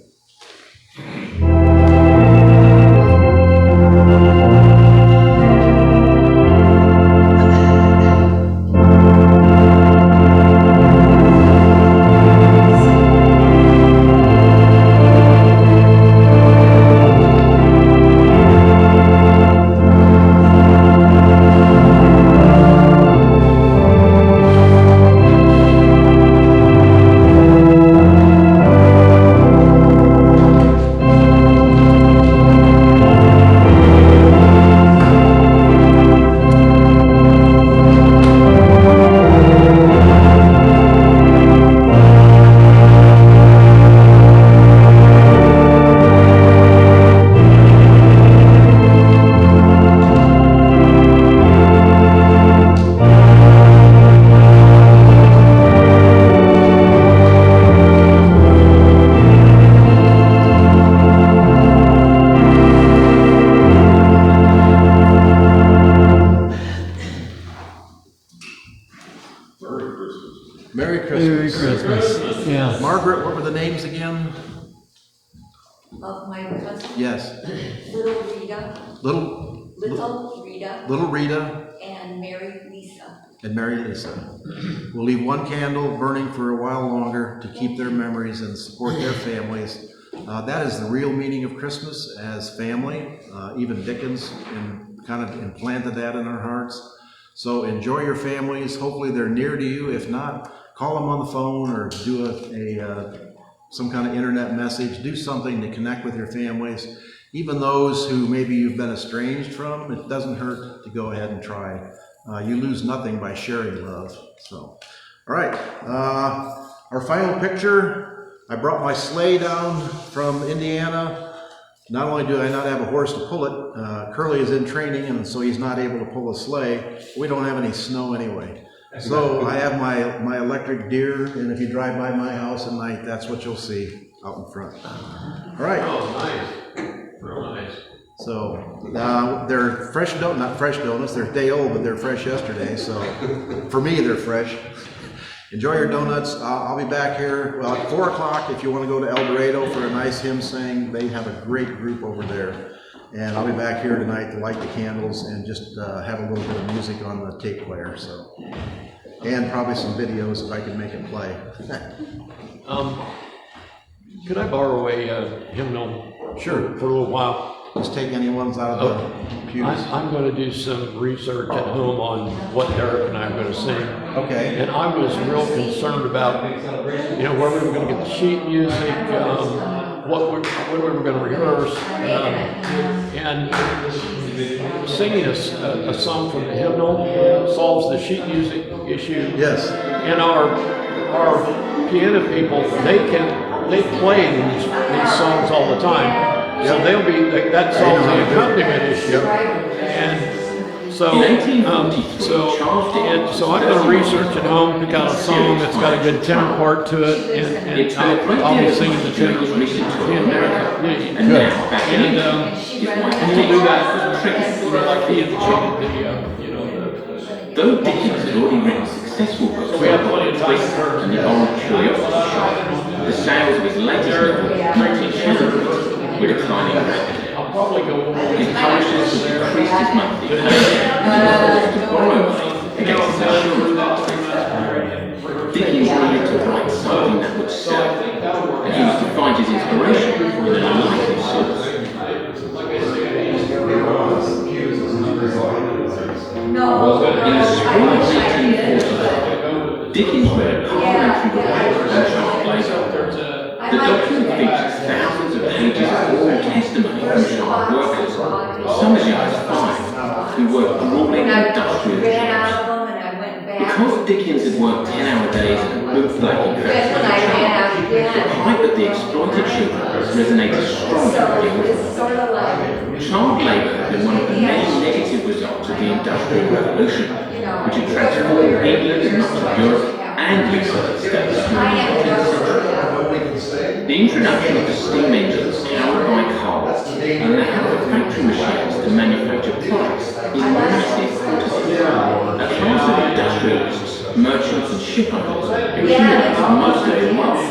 Margaret, what were the names again? Of my cousins, Yes. little Rita, Little little Rita, Rita and Mary Lisa. and Mary Lisa. We'll leave one candle burning for a while longer to keep their memories and support their families. That is the real meaning of Christmas, as family. Even Dickens kind of implanted that in our hearts. So enjoy your families. Hopefully they're near to you. If not, call them on the phone or do some kind of internet message. Do something to connect with your families. Even those who maybe you've been estranged from, it doesn't hurt to go ahead and try. You lose nothing by sharing love. So, all right. Our final picture, I brought my sleigh down from Indiana. Not only do I not have a horse to pull it, Curly is in training, and so he's not able to pull a sleigh. We don't have any snow anyway. So I have my electric deer, and if you drive by my house at night, that's what you'll see out in front. All right. Oh, nice. Real nice. So they're fresh donuts, not fresh donuts, they're day old, but they're fresh yesterday. So for me, they're fresh. Enjoy your donuts. I'll be back here, well, at 4 o'clock if you want to go to El Dorado for a nice hymn sing. They have a great group over there. And I'll be back here tonight to light the candles and just have a little bit of music on the tape player. So, and probably some videos if I can make it play. Could I borrow a hymnal? Sure. For a little while. Just take any ones out of the pews. I'm going to do some research at home on what Eric and I are going to sing. Okay. And I was real concerned about, where we were going to get the sheet music, when we were going to rehearse, and singing a song from the hymnal solves the sheet music issue. Yes. And our piano people, they play these songs all the time. So that solves the accompaniment issue. Yep. And so I'm going to research at home, pick out a song that's got a good tenor part to it, and I'll be singing the tenor. And we'll do that, like he indicated, Though Dickens had already written successful books, we have plenty of time for and the old curiosity shop, the sales of his latest novel, 19 Shadows, were declining rapidly. I'll probably go over His publishers had increased his monthly payment to borrow money against his insurance policy. Dickens needed to write something that would sell, and he was to find his inspiration in an unlikely source. In the spring of 1844, Dickens read a parliamentary report on child labour. The document features thousands of pages of oral testimony from child workers, some as young as 5, who worked grueling industrial jobs. Because Dickens had worked 10-hour days in a bootblacking factory, the plight of the exploited children resonated strongly with the audience. Child labour had been one of the many negative results of the Industrial Revolution, which had transformed England and much of Europe and the United States during the 19th century. The introduction of the steam engines powered by coal and the help of factory machines to manufacture products in massive quantities. A class of industrialists, merchants and shipowners accumulated most of the wealth,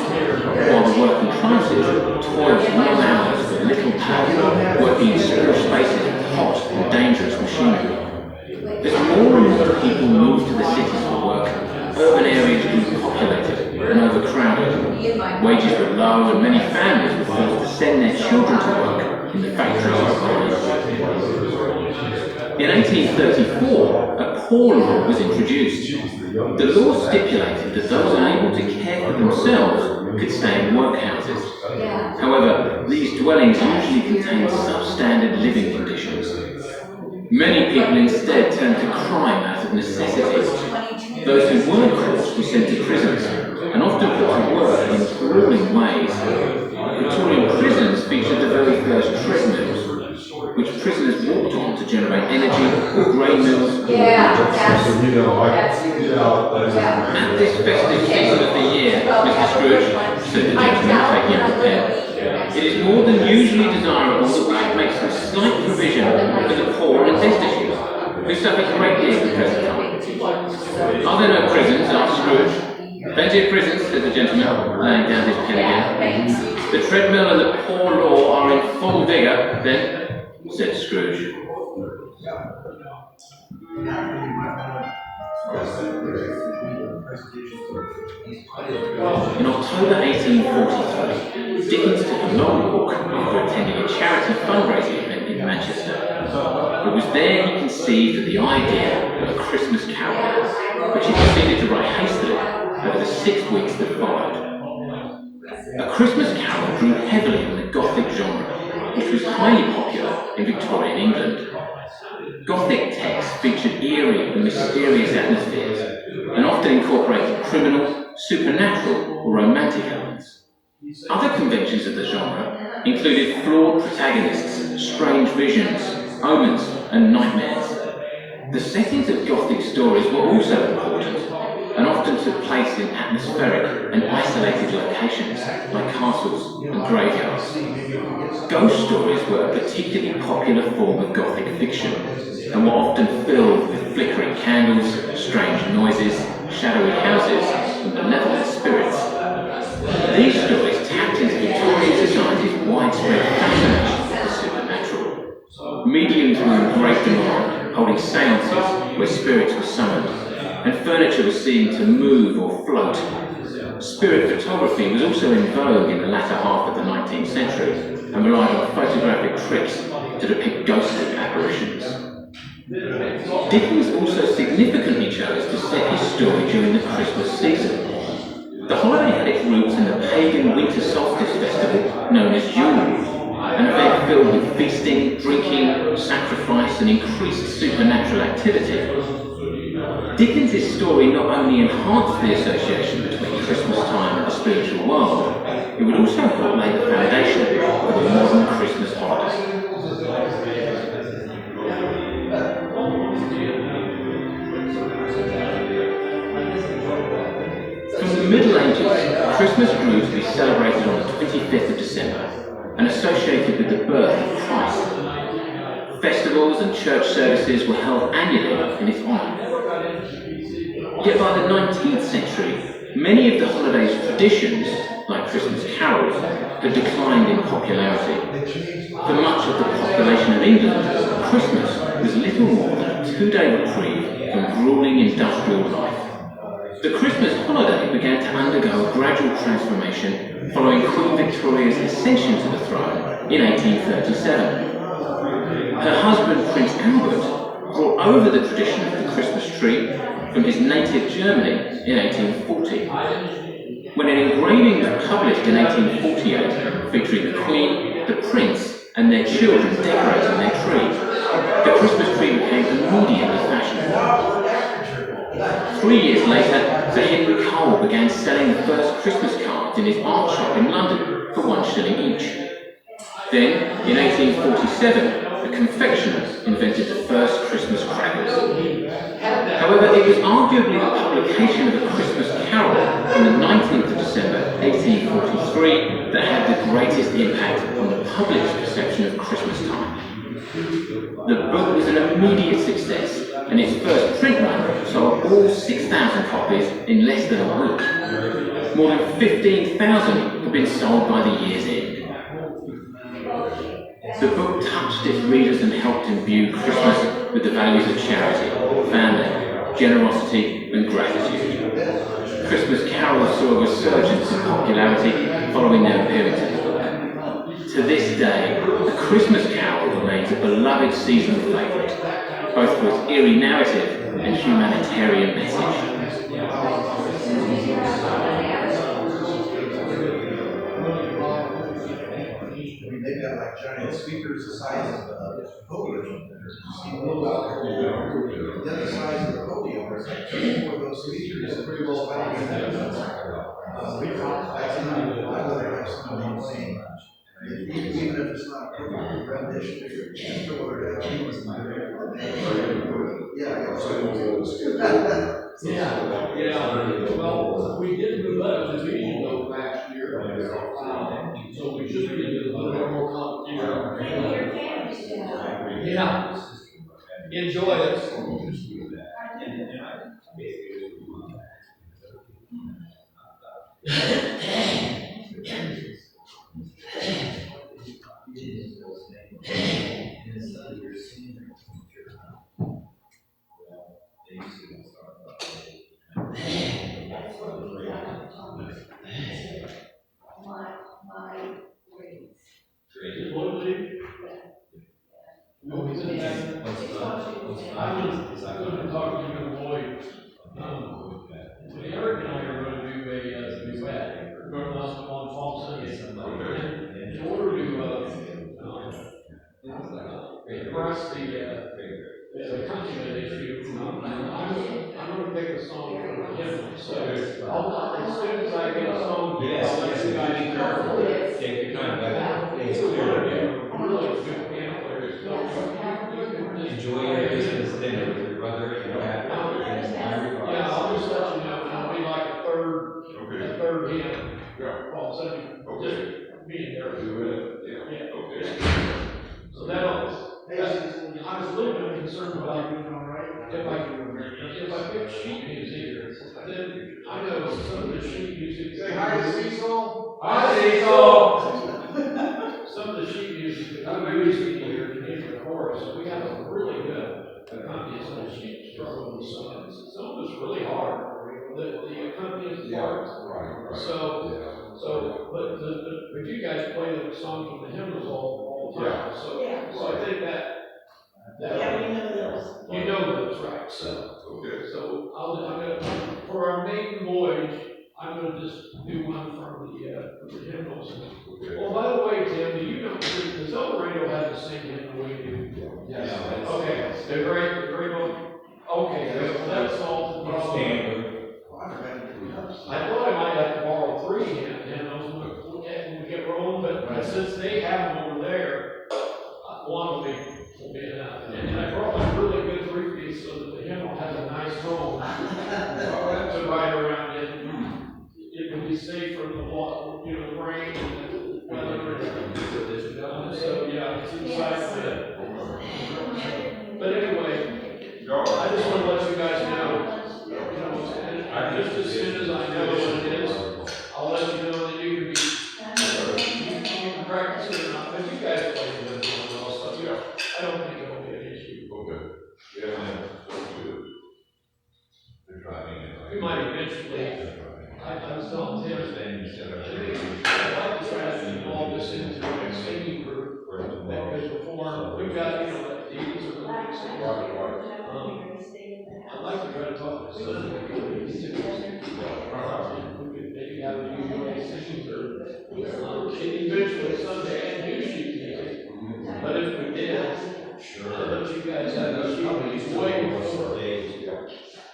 while the working classes toiled long hours with little pay, working in small spaces with hot and dangerous machinery. As more and more people moved to the cities for work, urban areas grew populated and overcrowded. Wages were low and many families were forced to send their children to work in the factories or quarries. In 1834, a poor law was introduced. The law stipulated that those unable to care for themselves could stay in workhouses. However, these dwellings usually contained substandard living conditions. Many people instead turned to crime out of necessity. Those who weren't caught were sent to prisons, and often put to work in grueling ways. Victorian prisons featured the very first treadmills, which prisoners walked on to generate energy or grain mills. At this festive season of the year, Mr. Scrooge, said the gentleman taking up the pen, it is more than usually desirable that we should make some slight provision for the poor and destitute, who suffer greatly at the present time. Are there no prisons? Asked Scrooge. Plenty of prisons, said the gentleman, laying down his pen again. The treadmill and the poor law are in full vigour, then, said Scrooge. In October 1843, Dickens took a long walk after attending a charity fundraising event in Manchester. It was there he conceived of the idea of a Christmas carol, which he proceeded to write hastily over the 6 weeks that followed. A Christmas carol drew heavily on the Gothic genre, which was highly popular in Victorian England. Gothic texts featured eerie and mysterious atmospheres, and often incorporated criminal, supernatural, or romantic elements. Other conventions of the genre included flawed protagonists, strange visions, omens, and nightmares. The settings of Gothic stories were also important, and often took place in atmospheric and isolated locations like castles and graveyards. Ghost stories were a particularly popular form of Gothic fiction, and were often filled with flickering candles, strange noises, shadowy houses, and malevolent spirits. These stories tapped into Victorian society's widespread fascination with the supernatural. Mediums were in great demand, holding seances where spirits were summoned, and furniture was seen to move or float. Spirit photography was also in vogue in the latter half of the 19th century, and relied on photographic tricks to depict ghostly apparitions. Dickens also significantly chose to set his story during the Christmas season. The holiday had its roots in the pagan winter solstice festival known as Yule, an event filled with feasting, drinking, sacrifice, and increased supernatural activity. Dickens' story not only enhanced the association between Christmas time and the spiritual world, it would also help lay the foundation for the modern Christmas holiday. From the Middle Ages, Christmas grew to be celebrated on the 25th of December and associated with the birth of Christ. Festivals and church services were held annually in its honour. Yet by the 19th century, many of the holiday's traditions, like Christmas carols, had declined in popularity. For much of the population of England, Christmas was little more than a 2-day reprieve from grueling industrial life. The Christmas holiday began to undergo a gradual transformation following Queen Victoria's ascension to the throne in 1837. Her husband, Prince Albert, brought over the tradition of the Christmas tree from his native Germany in 1840. When an engraving was published in 1848 featuring the Queen, the Prince, and their children decorating their tree, the Christmas tree became immediately fashionable. 3 years later, Sir Henry Cole began selling the first Christmas cards in his art shop in London for 1 shilling each. Then, in 1847, the confectioners invented the first Christmas crackers. However, it was arguably the publication of A Christmas Carol on the 19th of December 1843 that had the greatest impact on the public's perception of Christmas time. The book was an immediate success, and its first print run sold all 6,000 copies in less than a week. More than 15,000 had been sold by the year's end. The book touched its readers and helped imbue Christmas with the values of charity, family, generosity, and gratitude. Christmas carols saw a resurgence in popularity following their appearance in the book. To this day, The Christmas Carol remains a beloved seasonal favourite, both for its eerie narrative and humanitarian message. They've got like giant speakers the size of a podium. The other size of the podium, there's like 2 of those speakers that pretty well we talked back in whether have somebody playing. Even if it's not a perfect rendition, if you're just over Yeah. Well, we did move up to division though last year, so we should be getting a little bit more competition. Yeah. Enjoy it. What was he? No, he's in that. I've been talking to your boy. Eric and I are going to do a duet. We're going to on Fall Sunday. And in order to express the accompaniment issue, I'm going to pick a song from him. So as soon as I get a song, I'll let you guys carefully Take your time, It's one of them really good piano players. enjoy your business dinner with your brother and your Yeah, I'll just let you know, it'll be like a third hymn. Well, just being there. Yeah. So I was a little bit concerned about if I pick sheet music, then I know some of the sheet music. Say hi to Cecil. Hi, Cecil. Some of the sheet music that we use here in the chorus, we have a really good accompanist on the sheet struggle with some of this. Some of it's really hard. The accompanist part. Right. But you guys play the songs from the hymnals all the time. So I think that Yeah, we know those. you know those, right? So I'm gonna, for our maiden voyage, I'm gonna just do one from the hymnals. Well, by the way, Tim, do you know, does El Dorado have the same hymn we do? Yes. Okay, the great one. Okay, so that's all. I thought I might have to borrow 3 hymnals when we get rolling, but since they have them over there, one will be enough. And I brought my really good 3-piece so that the hymnal has a nice home to ride around in. It would be safe from the water, the rain and the weather. So yeah, it's inside of it. But anyway, I just want to let you guys know, just as soon as I know what it is, I'll let you know that you can practice it or not. But you guys play with it and all stuff. I don't think it'll be an issue. Okay. Yeah, that's good. They're driving it. We might eventually. I was telling Tim, I'd like to try to involve this into a singing group that could perform. We've got, like these are the big singers. I'd like to try to talk to some of the we could maybe have a UUA singing group. Eventually someday and do sheet music. But if we did, I'll let you guys have those companies way before.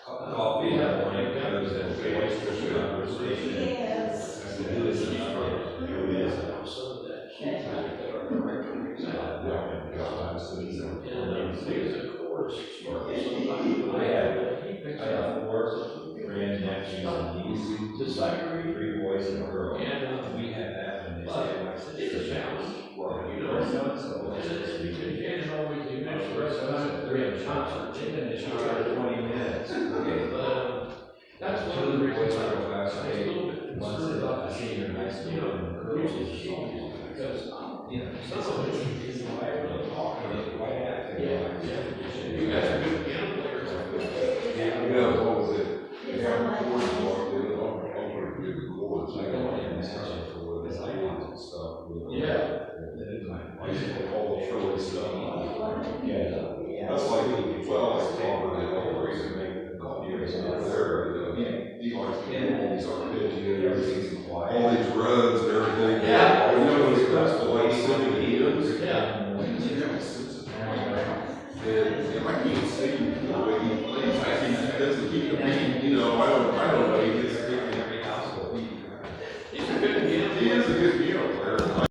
Coffee in the morning, goes and voice conversation. Yes. And do this in I have 4 grandnephews and nieces, 3 boys and a girl. And we had that when they said, I said, it's a challenge. So And always you mentioned the rest of the time, we have a concert. and she tried 20 minutes. Okay. That's one of the reasons I was a little bit concerned about the senior high school and the girls in school. Because, some of it is really hard. You guys are good piano players. Yeah, what was it? Yeah, chords, over good chords. I don't know. Stuff. Yeah. I used to play all the showy stuff. Yeah. That's like, well, like, the reason make the years there. He likes to do all these arpeggios, everything's quiet. All these runs and everything. Yeah. You know, it's the way singing he is. Yeah. And I can't sing the way he plays. I think he doesn't keep the beat, I don't know, he gets every household. He's a good piano player. He is a good piano player.